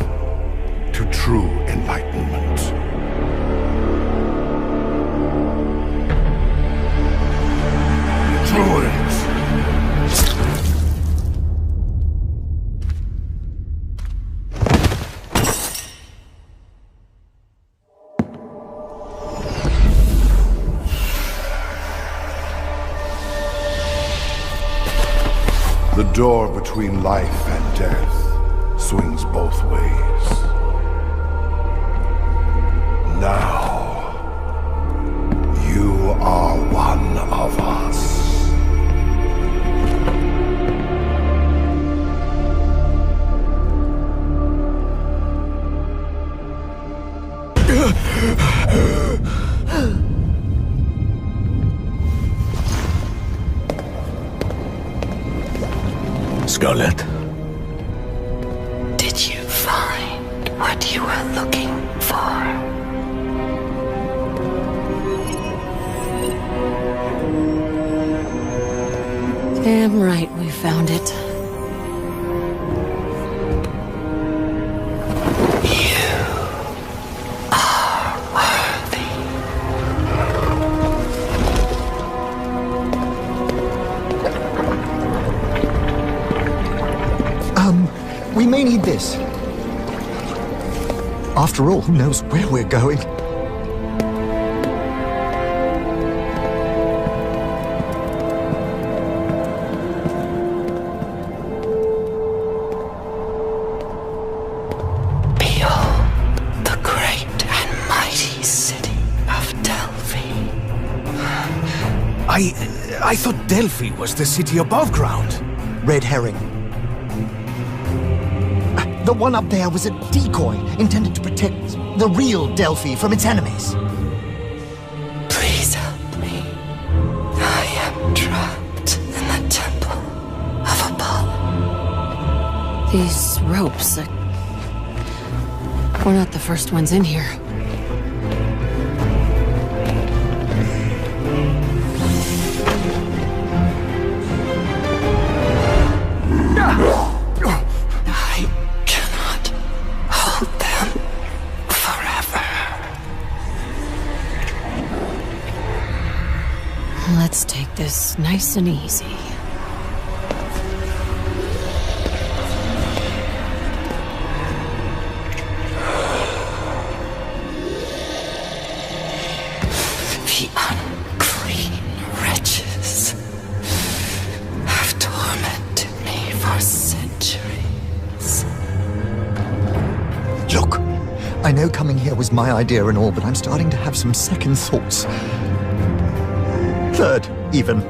to true enlightenment. Druids! The door between life and death swings both ways. Now, you are one of us. Scarlet. Did you find what you were looking for? Damn right we found it. We may need this. After all, who knows where we're going? I thought Delphi was the city above ground. Red herring. The one up there was a decoy intended to protect the real Delphi from its enemies. Please help me. I am trapped in the temple of Apollo. These ropes, we're not the first ones in here. I cannot hold them forever. Let's take this nice and easy. The unclean wretches have tormented me for centuries. Look, I know coming here was my idea and all, but I'm starting to have some second thoughts. Third, even.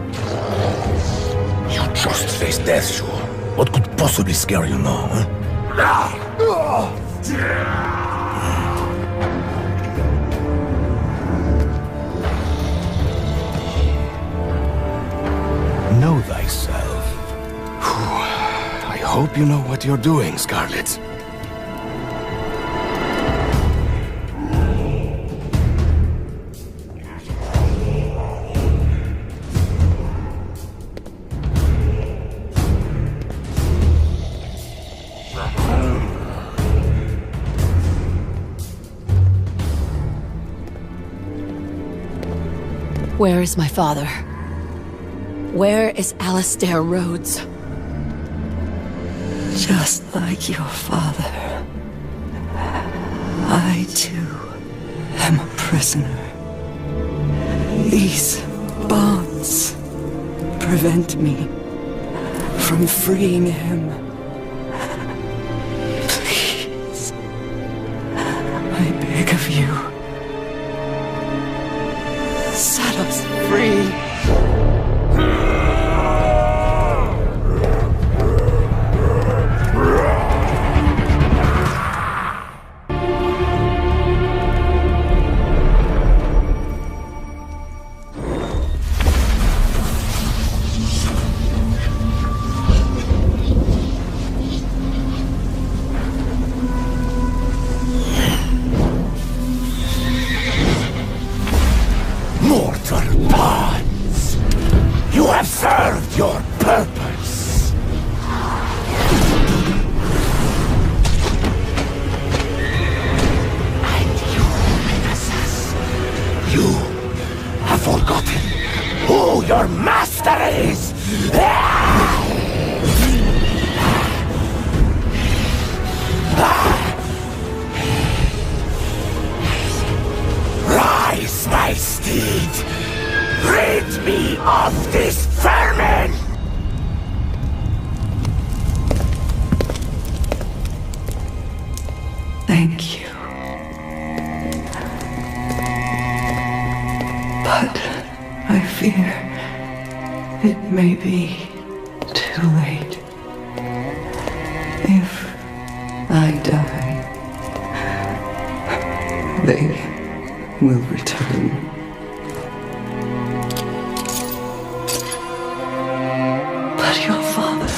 You just faced death, sure. What could possibly scare you now, huh? Know thyself. I hope you know what you're doing, Scarlet. Where is my father? Where is Alistair Rhodes? Just like your father, I too am a prisoner. These bonds prevent me from freeing him. Please, I beg of you, set us free. Mortal bonds! You have served your purpose! And you, Pegasus, you have forgotten who your master is! Rise, my steed! Rid me of this vermin! Thank you. But I fear it may be too late. If I die, they will return. But your father...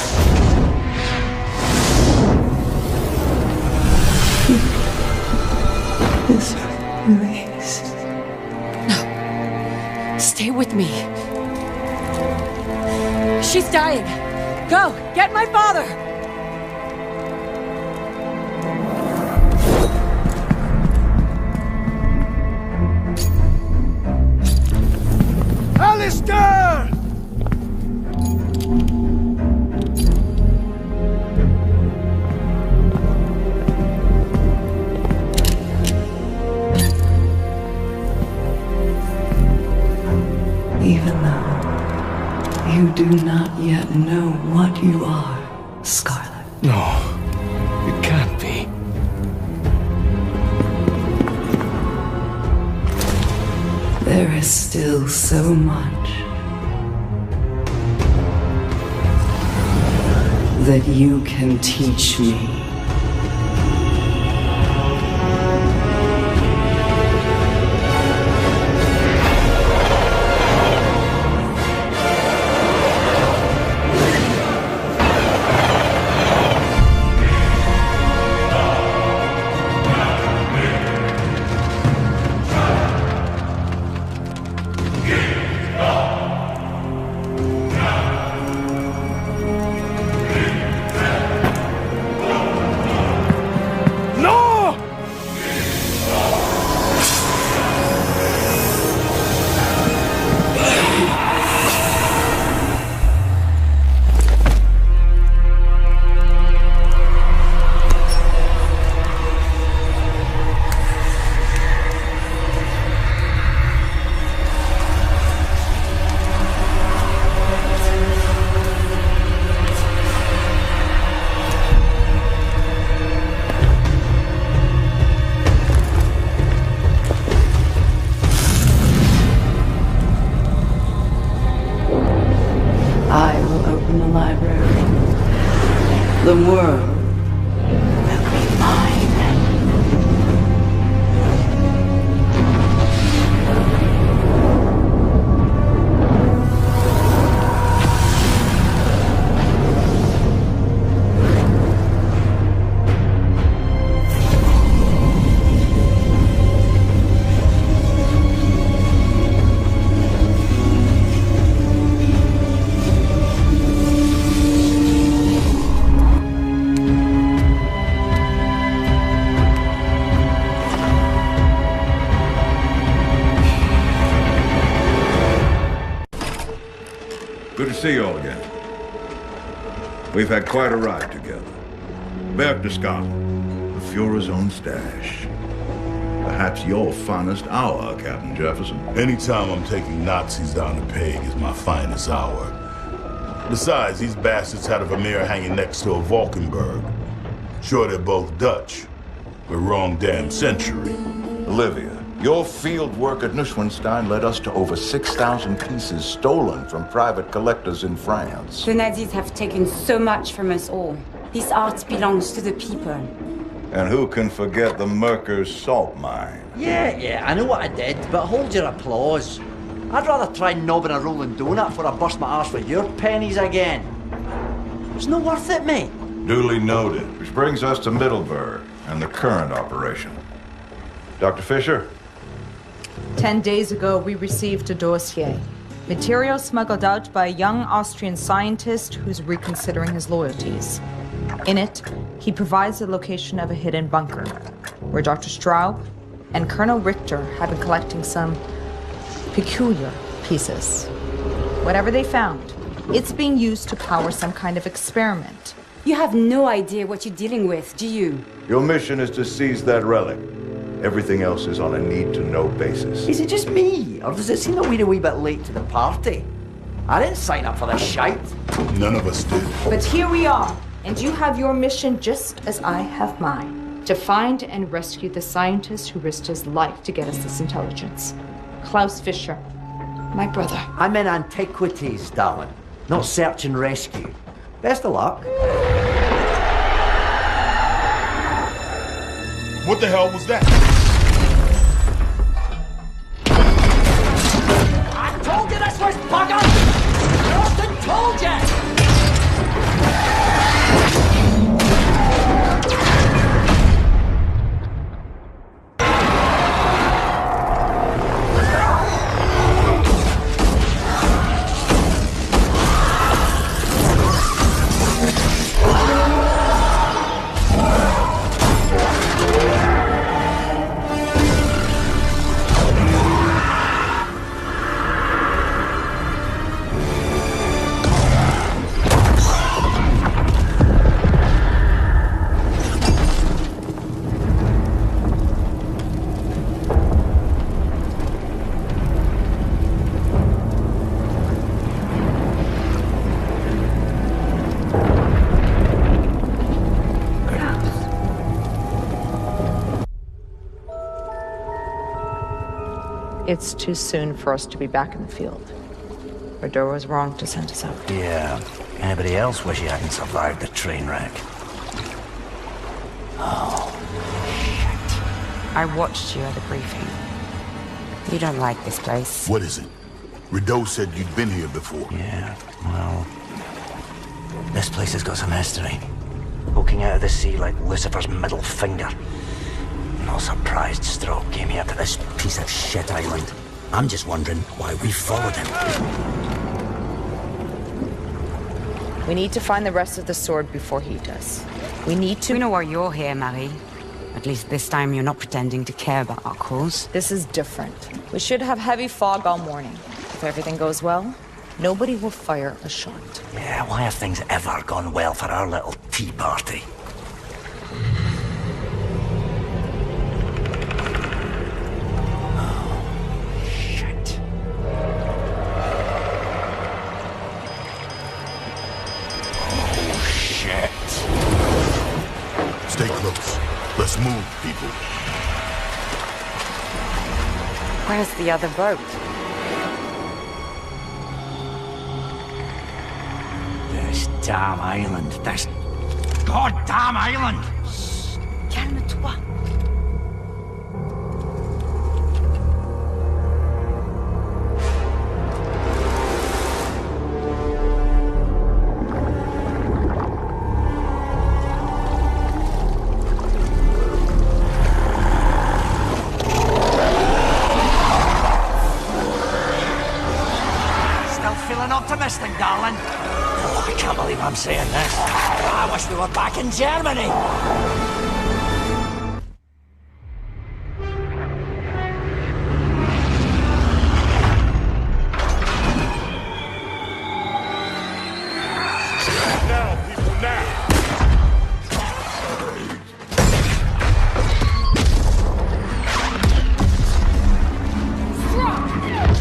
he is released. No. Stay with me. She's dying. Go! Get my father! Alistair! do not yet know what you are, Scarlet. No, it can't be. There is still so much that you can teach me. The world will be mine. Good to see you all again. We've had quite a ride together. Berchtesgaden, the Fuhrer's own stash. Perhaps your finest hour, Captain Jefferson. Anytime I'm taking Nazis down the peg is my finest hour. Besides, these bastards had a Vermeer hanging next to a Valkenburg. Sure, they're both Dutch. We're wrong damn century. Olivia, your field work at Neuschwanstein led us to over 6,000 pieces stolen from private collectors in France. The Nazis have taken so much from us all. This art belongs to the people. And who can forget the Merker's salt mine? Yeah, I know what I did, but hold your applause. I'd rather try knobbing a rolling donut before I bust my arse with your pennies again. It's not worth it, mate. Duly noted. Which brings us to Middelburg and the current operation. Dr. Fisher? 10 days ago, we received a dossier. Material smuggled out by a young Austrian scientist who's reconsidering his loyalties. In it, he provides the location of a hidden bunker, where Dr. Straub and Colonel Richter have been collecting some peculiar pieces. Whatever they found, it's being used to power some kind of experiment. You have no idea what you're dealing with, do you? Your mission is to seize that relic. Everything else is on a need-to-know basis. Is it just me, or does it seem that we're a wee bit late to the party? I didn't sign up for this shite. None of us did. But here we are, and you have your mission just as I have mine. To find and rescue the scientist who risked his life to get us this intelligence. Klaus Fischer, my brother. I'm in antiquities, darling, not search and rescue. Best of luck. What the hell was that? I told you this was buggered! Austin told you! It's too soon for us to be back in the field. Radur was wrong to send us out. Yeah. Anybody else wish he hadn't survived the train wreck? Oh, I watched you at the briefing. You don't like this place. What is it? Rideau said you'd been here before. Yeah, well... this place has got some history. Poking out of the sea like Lucifer's middle finger. No surprised Stroke came here to this piece of shit island. I'm just wondering why we followed him. We need to find the rest of the sword before he does. We need to... We know why you're here, Marie. At least this time you're not pretending to care about our cause. This is different. We should have heavy fog all morning. If everything goes well, nobody will fire a shot. Yeah, why have things ever gone well for our little tea party? Stay close. Let's move, people. Where's the other boat? This damn island. This goddamn island! Calme-toi. Optimistic, darling. Oh, I can't believe I'm saying this. I wish we were back in Germany. Now, people, now!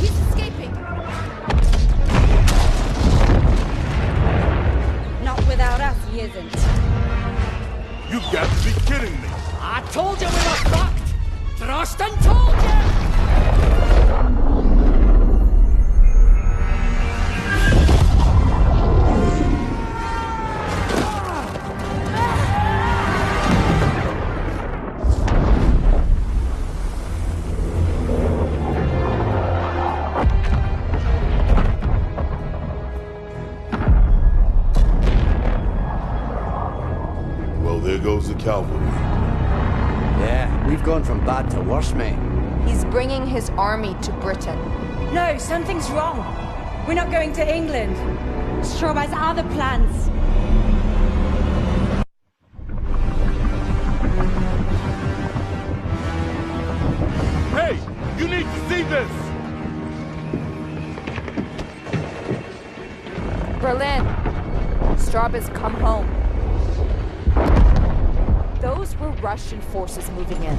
He's escaping! Without us, he isn't. You got to be kidding me! I told you we were fucked! Trostan told you! There goes the cavalry. Yeah, we've gone from bad to worse, mate. He's bringing his army to Britain. No, something's wrong. We're not going to England. Straub has other plans. Hey, you need to see this! Berlin. Straub has come home. Those were Russian forces moving in.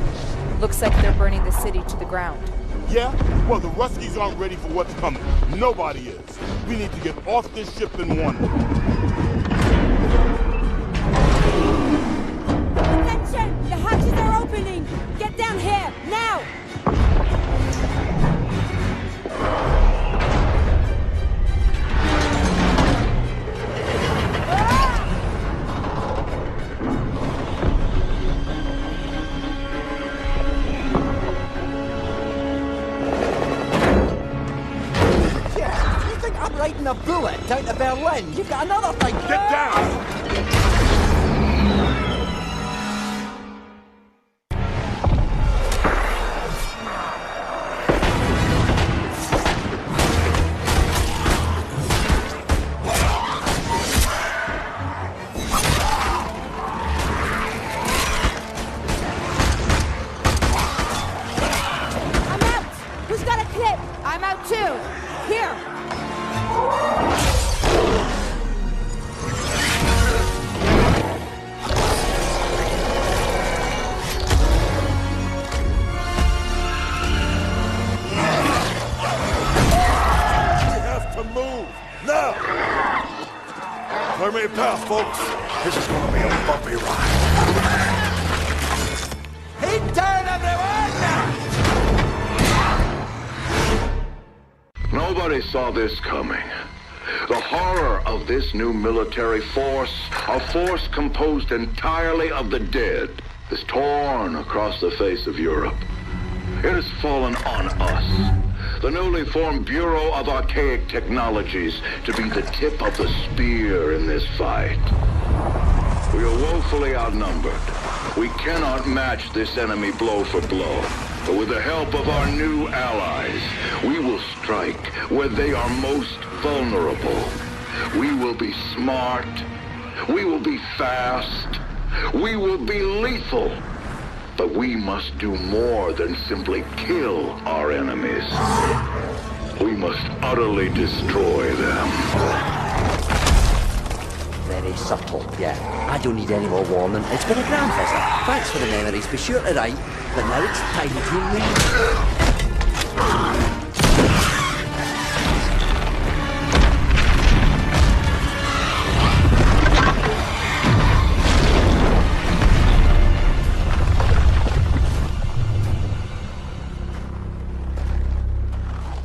Looks like they're burning the city to the ground. Yeah? Well, the Ruskies aren't ready for what's coming. Nobody is. We need to get off this ship in one. Attention! The hatches are opening! Get down here, now! Riding a bullet down to Berlin. You've got another thing. Get down! I'm out! Who's got a clip? I'm out too! Here! Clear me a path, folks. This is gonna be a bumpy ride. Head down, everyone! saw this coming. The horror of this new military force, a force composed entirely of the dead, is torn across the face of Europe. It has fallen on us, the newly formed Bureau of Archaic Technologies, to be the tip of the spear in this fight. We are woefully outnumbered. We cannot match this enemy blow for blow. But with the help of our new allies, we will strike where they are most vulnerable. We will be smart. We will be fast. We will be lethal. But we must do more than simply kill our enemies. We must utterly destroy them. Very subtle, yeah. I don't need any more warning. It's been a grand visit. Thanks for the memories. Be sure to write. But now it's time to leave.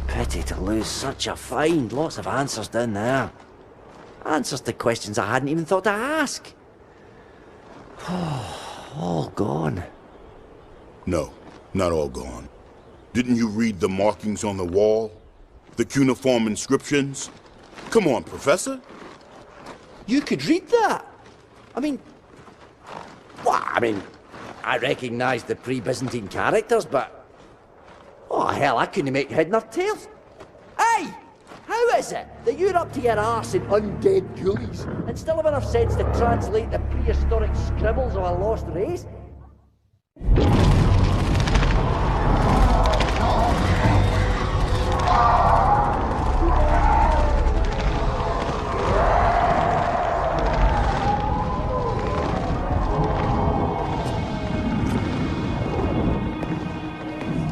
Pity to lose such a find. Lots of answers down there. Answers to questions I hadn't even thought to ask. All gone. No, not all gone. Didn't you read the markings on the wall? The cuneiform inscriptions? Come on, Professor. You could read that? I mean... Well, I recognised the pre-Byzantine characters, but... Oh, hell, I couldn't make head nor tail. Hey! How is it that you're up to your arse in undead ghoulies and still have enough sense to translate the prehistoric scribbles of a lost race?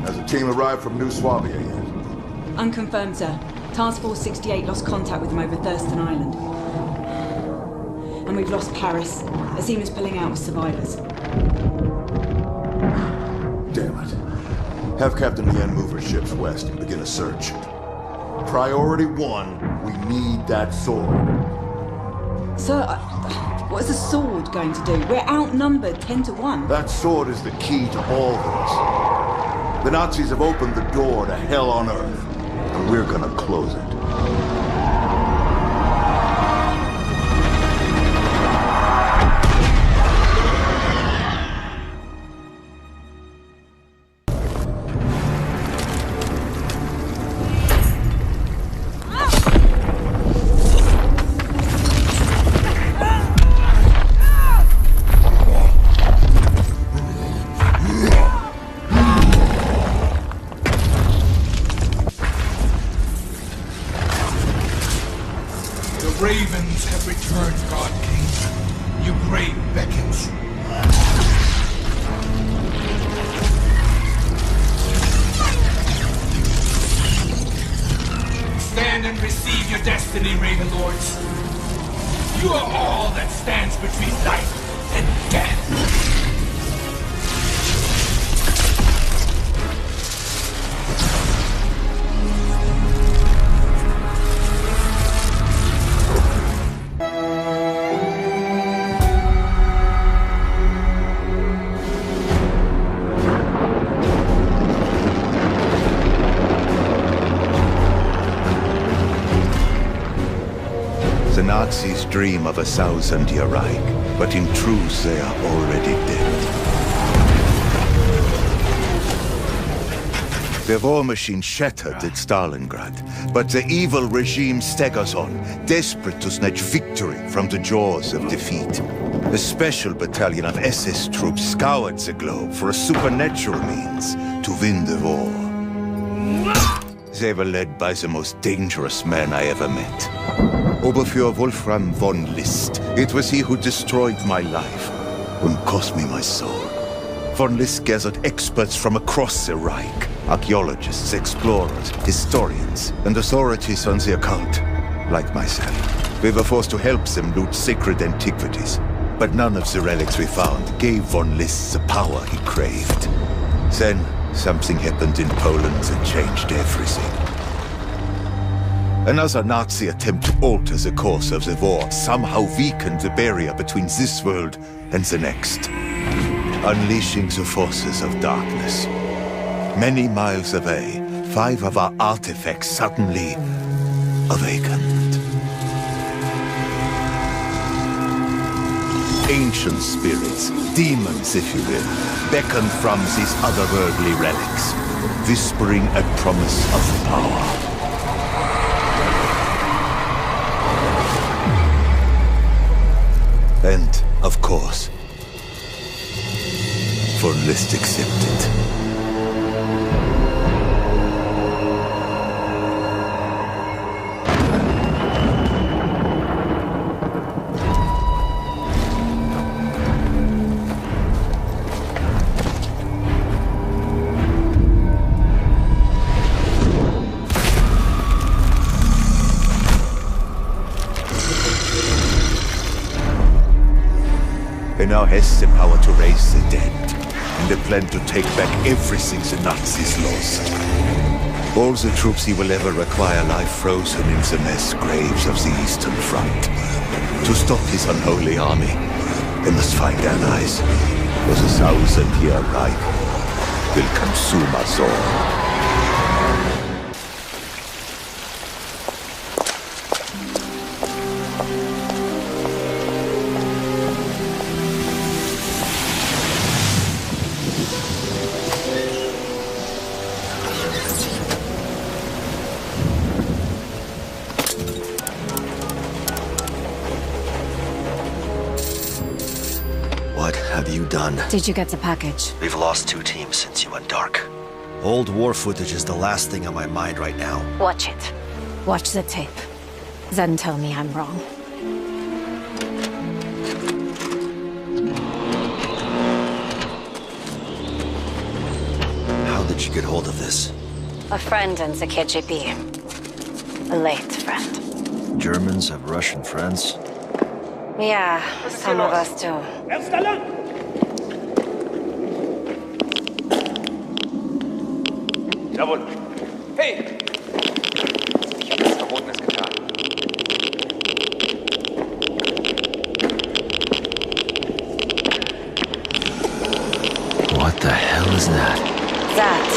Has a team arrived from New Swabia yet? Unconfirmed, sir. Task Force 68 lost contact with them over Thurston Island. And we've lost Paris. Azim is pulling out with survivors. Damn it. Have Captain Lien move her ships west and begin a search. Priority 1, we need that sword. Sir, what is the sword going to do? We're outnumbered 10 to 1. That sword is the key to all this. The Nazis have opened the door to hell on earth. And we're gonna close it. Ravens have returned, God King. Your grave beckons. Stand and receive your destiny, Raven Lords. You are all that stands between life and death. The Nazis dream of a 1,000-year Reich, but in truth they are already dead. Their war machine shattered at Stalingrad, but the evil regime staggers on, desperate to snatch victory from the jaws of defeat. A special battalion of SS troops scoured the globe for a supernatural means to win the war. They were led by the most dangerous man I ever met. Oberfuhrer Wolfram von List. It was he who destroyed my life and cost me my soul. Von List gathered experts from across the Reich. Archaeologists, explorers, historians, and authorities on the occult, like myself. We were forced to help them loot sacred antiquities, but none of the relics we found gave Von List the power he craved. Then, something happened in Poland that changed everything. Another Nazi attempt to alter the course of the war somehow weakened the barrier between this world and the next, unleashing the forces of darkness. Many miles away, 5 of our artifacts suddenly awakened. Ancient spirits, demons if you will, beckon from these otherworldly relics, whispering a promise of power. And, of course, for list accepted. He now has the power to raise the dead, and a plan to take back everything the Nazis lost. All the troops he will ever require lie frozen in the mass graves of the Eastern Front. To stop his unholy army, they must find allies, or the 1,000-year Reich will consume us all. What have you done? Did you get the package? We've lost 2 teams since you went dark. Old war footage is the last thing on my mind right now. Watch it. Watch the tape. Then tell me I'm wrong. How did you get hold of this? A friend in the KGB. A late friend. Germans have Russian friends? Yeah, some of us do. Jawohl. Hey! Ich habe nichts Verbotenes getan. What the hell is that? That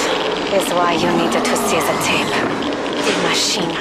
is why you needed to see the tape. The machine.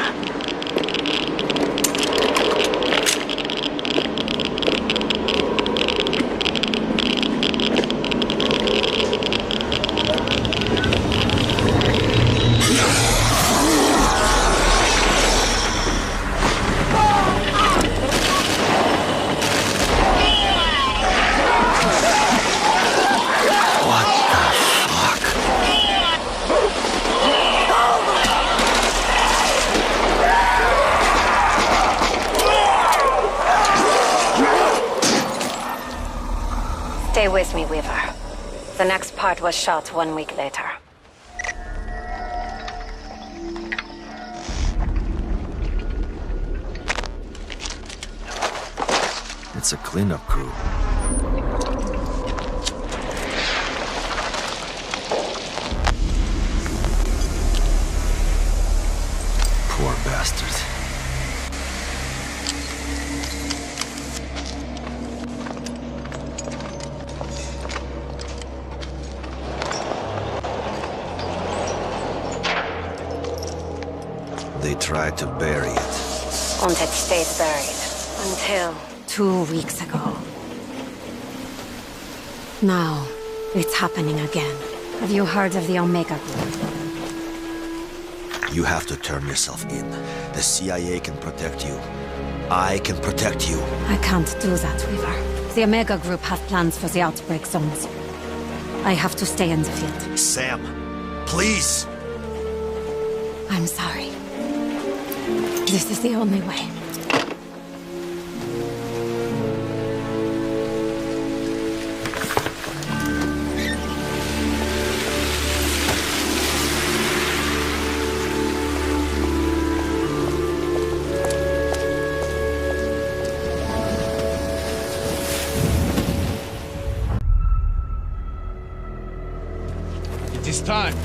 Stay with me, Weaver. The next part was shot 1 week later. It's a cleanup crew. Poor bastard. They tried to bury it. And it stayed buried. Until 2 weeks ago. Now, it's happening again. Have you heard of the Omega Group? You have to turn yourself in. The CIA can protect you. I can protect you. I can't do that, Weaver. The Omega Group have plans for the outbreak zones. I have to stay in the field. Sam, please! I'm sorry. This is the only way. It is time.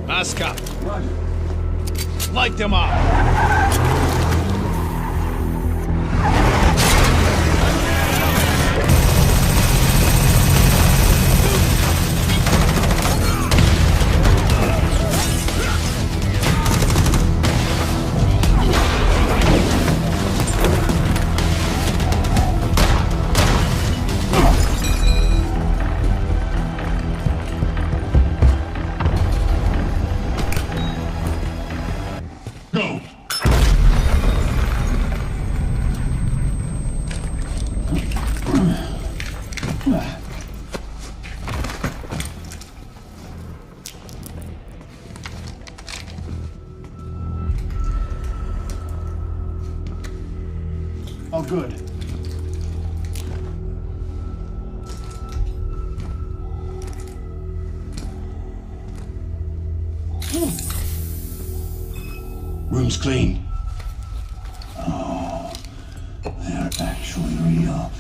Mask up. Light them up. good. Room's clean. Oh, they're actually real.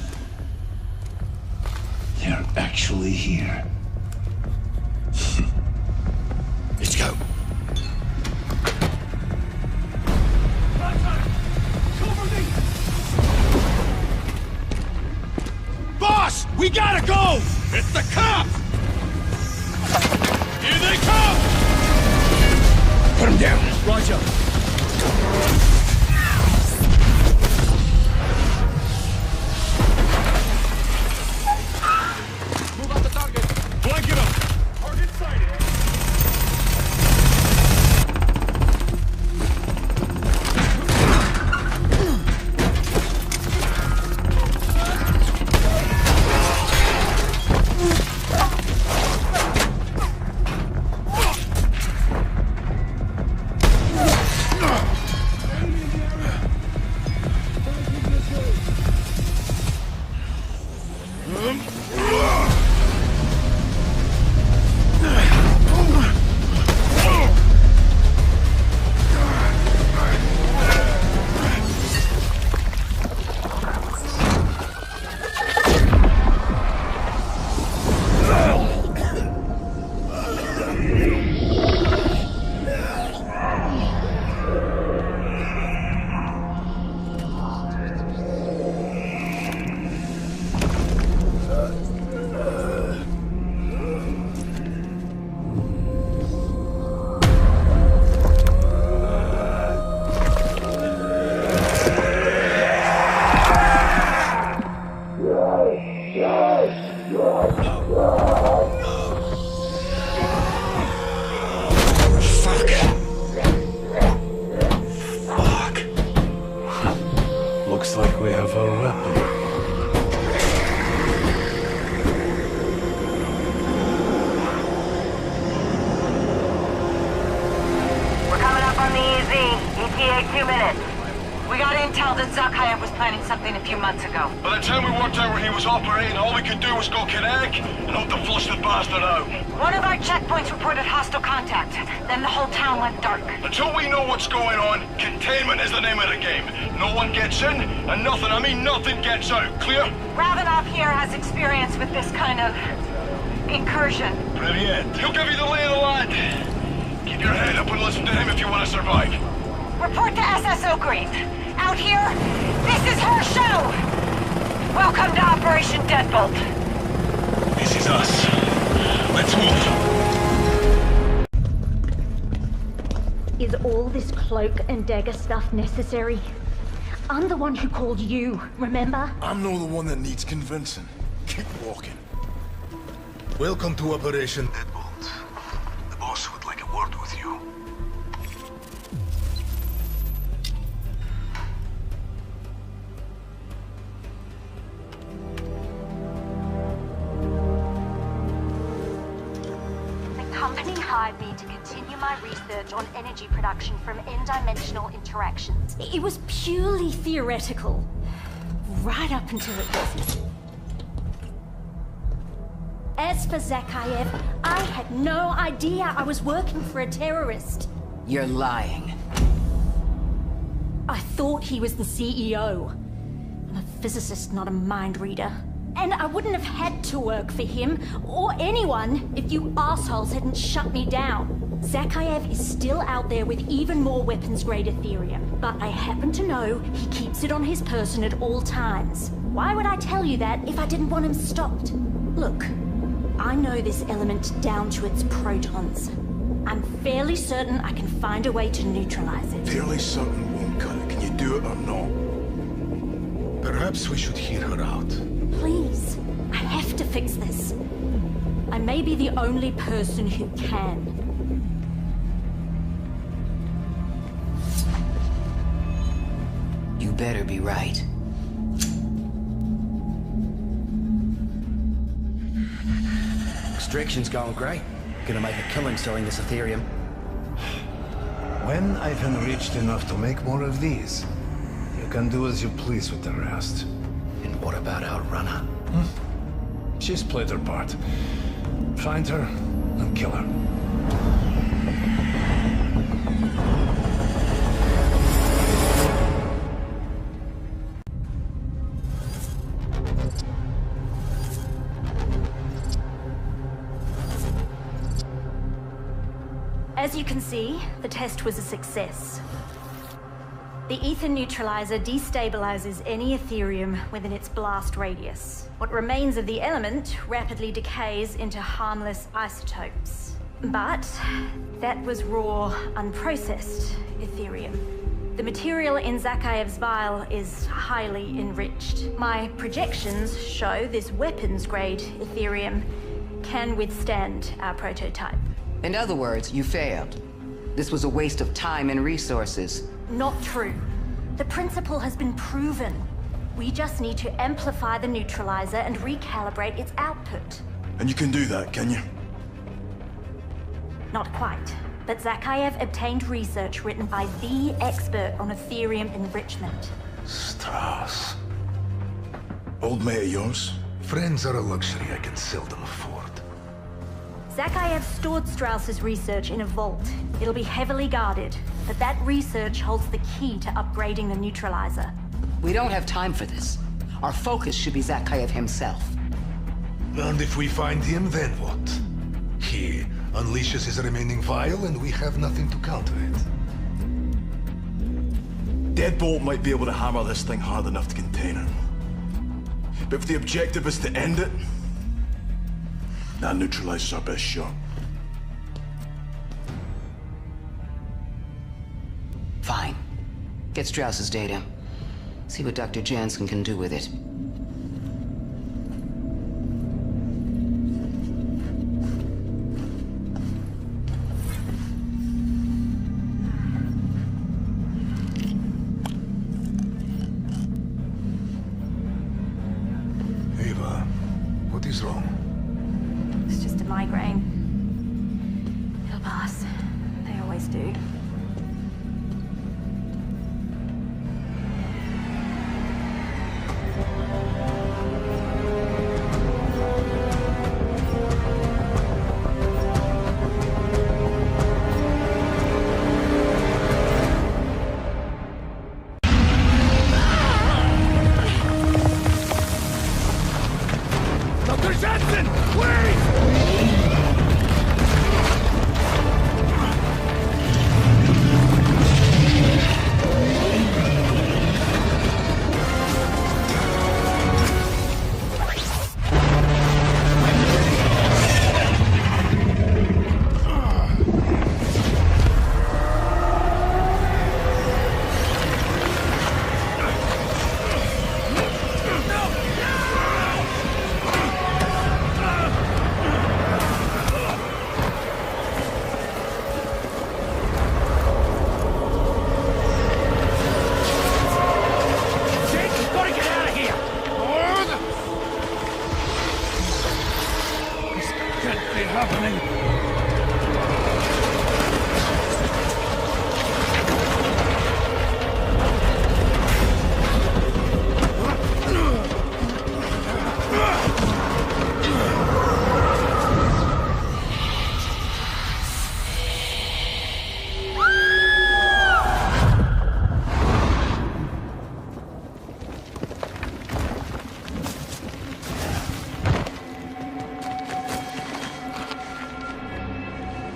They're actually here. Let's go. Boss, we gotta go! It's the cops! Here they come! Put them down. Roger. Move out the target. Blanket up. Target sighted. Looks like we have a weapon. We're coming up on the EZ. ETA 2 minutes. We got intel that Zakhaev was planning something a few months ago. By the time we worked out where he was operating, all we could do was go kinetic and hope to flush the bastard out. One of our checkpoints reported hostile contact. Then the whole town went dark. Until we know what's going on, containment is the name of the game. No one gets in, and nothing, I mean nothing gets out. Clear? Ravenov here has experience with this kind of incursion. Brilliant. He'll give you the lay of the land. Keep your head up and listen to him if you want to survive. Report to SS Oakgreen. Out here, this is her show! Welcome to Operation Deadbolt. This is us. Let's move. Is all this cloak and dagger stuff necessary? I'm the one who called you, remember? I'm not the one that needs convincing. Keep walking. Welcome to Operation Deadbolt. The boss would like a word with you. The company hired me to continue my research on energy production from n-dimensional interactions. It was purely theoretical. Right up until it wasn't. As for Zakhaev, I had no idea I was working for a terrorist. You're lying. I thought he was the CEO. I'm a physicist, not a mind reader. And I wouldn't have had to work for him, or anyone, if you assholes hadn't shut me down. Zakhaev is still out there with even more weapons-grade Ethereum, but I happen to know he keeps it on his person at all times. Why would I tell you that if I didn't want him stopped? Look, I know this element down to its protons. I'm fairly certain I can find a way to neutralize it. Fairly certain won't cut it. Can you do it or not? Perhaps we should hear her out. Please, I have to fix this. I may be the only person who can. You better be right. Extraction's going great. Gonna make a killing selling this Ethereum. When I've enriched enough to make more of these, you can do as you please with the rest. And what about our runner? She's played her part. Find her and kill her. As you can see, the test was a success. The ether neutralizer destabilizes any Aetherium within its blast radius. What remains of the element rapidly decays into harmless isotopes. But that was raw, unprocessed Aetherium. The material in Zakhaev's vial is highly enriched. My projections show this weapons-grade Aetherium can withstand our prototype. In other words, you failed. This was a waste of time and resources. Not true. The principle has been proven. We just need to amplify the neutralizer and recalibrate its output. And you can do that, can you? Not quite. But Zakhaev obtained research written by the expert on Aetherium enrichment. Strauss. Old mate of yours? Friends are a luxury I can seldom afford. Zakhaev stored Strauss's research in a vault. It'll be heavily guarded, but that research holds the key to upgrading the neutralizer. We don't have time for this. Our focus should be Zakhaev himself. And if we find him, then what? He unleashes his remaining vial and we have nothing to counter it. Deadbolt might be able to hammer this thing hard enough to contain it. But if the objective is to end it, that neutralizes our best shot. Fine. Get Strauss's data. See what Dr. Jansen can do with it. Ava, what is wrong? It's just a migraine. It'll pass. They always do. Dr. Jansen! Wait!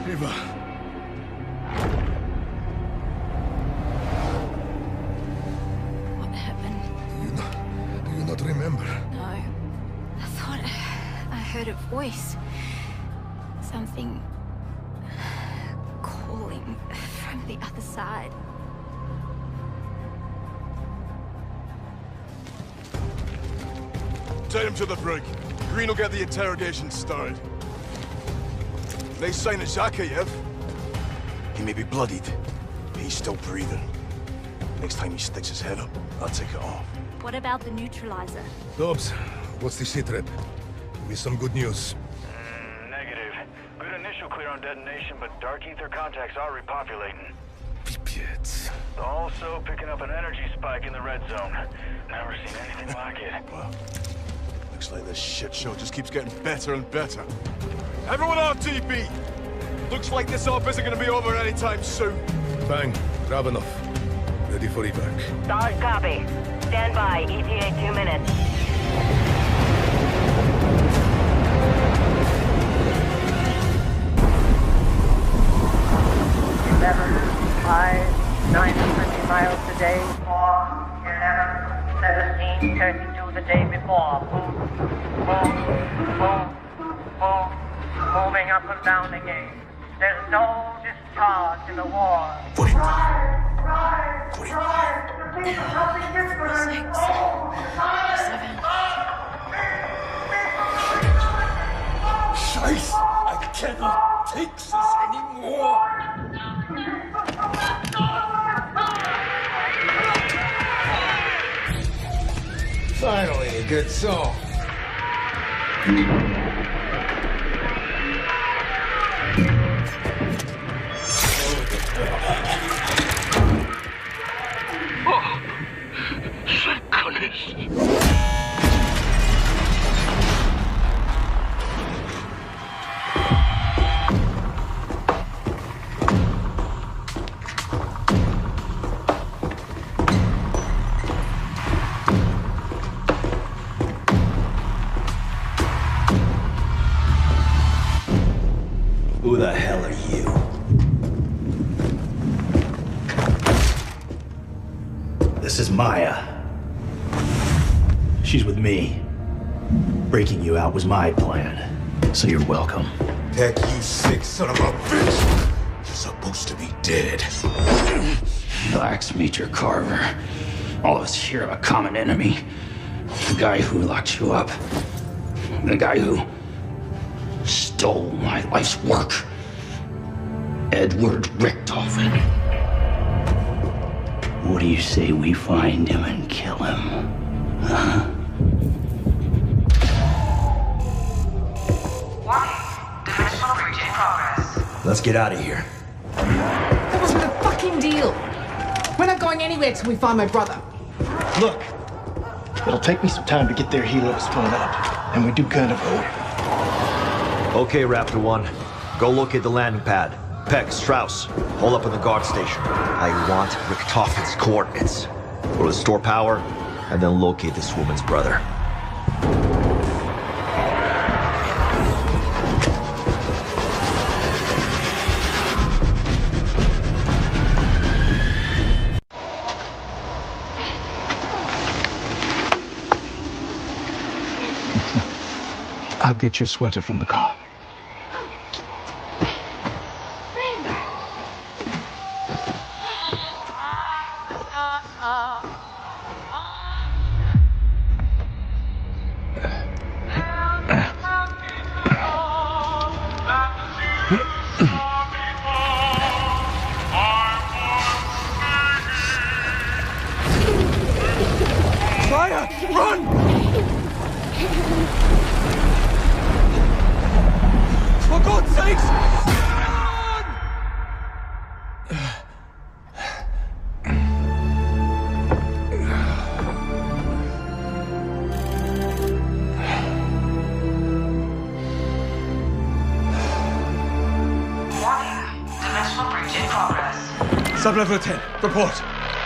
Ava. What happened? Do you not remember? No. I thought I heard a voice. Something calling from the other side. Take him to the brig. Green will get the interrogation started. Nice sign of Zakhaev. He may be bloodied, but he's still breathing. Next time he sticks his head up, I'll take it off. What about the neutralizer? Dobbs, what's the C-trip? Give me some good news. Negative. Good initial clear on detonation, but Dark Ether contacts are repopulating. Pipiet. Also picking up an energy spike in the red zone. Never seen anything like it. Well, looks like this shit show just keeps getting better and better. Everyone RTB! Looks like this op isn't gonna be over anytime soon. Bang. Grab enough. Ready for evac. Solid copy. Stand by. ETA 2 minutes. 920 miles a day, 4, 11, 17, 32 the day before. Move. Moving up and down again. There's no discharge in the war. 45. Scheiße! I cannot take this anymore! Finally, a good song. Oh, thank goodness. Who the hell are you? This is Maya. She's with me. Breaking you out was my plan, so you're welcome. Heck, you sick son of a bitch! You're supposed to be dead. Relax, Major Carver. All of us here have a common enemy. The guy who locked you up. The guy who stole my life's work. Edward Richtofen. What do you say we find him and kill him? Huh? Dimensional breach in progress. Let's get out of here. That wasn't a fucking deal. We're not going anywhere till we find my brother. Look, it'll take me some time to get their helo spun up, and we do kind of owe it. Okay, Raptor 1. Go locate the landing pad. Peck, Strauss, hold up in the guard station. I want Richtofen's coordinates. Go to the store power, and then locate this woman's brother. I'll get your sweater from the car. Fire! Run! For God's sakes! Dimensional breach in progress. Sublevel 10, report.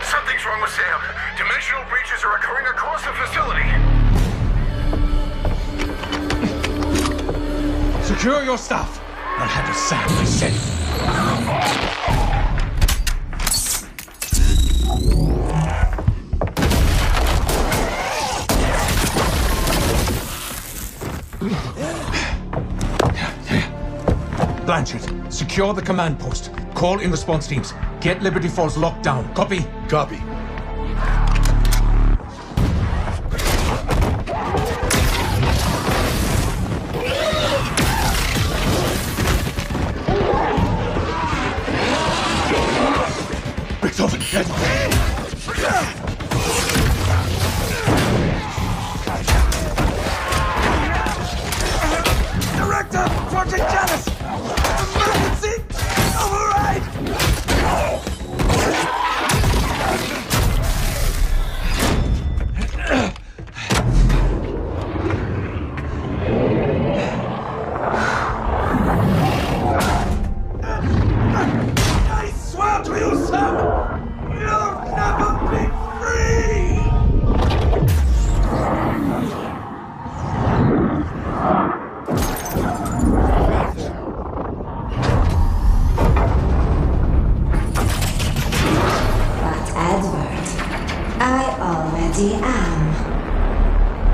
Something's wrong with Sam. Dimensional breaches are occurring across the facility. Secure your stuff. I'll handle Sam myself. Blanchard, secure the command post. Call in response teams. Get Liberty Falls locked down. Copy? Copy. Richtofen, dead.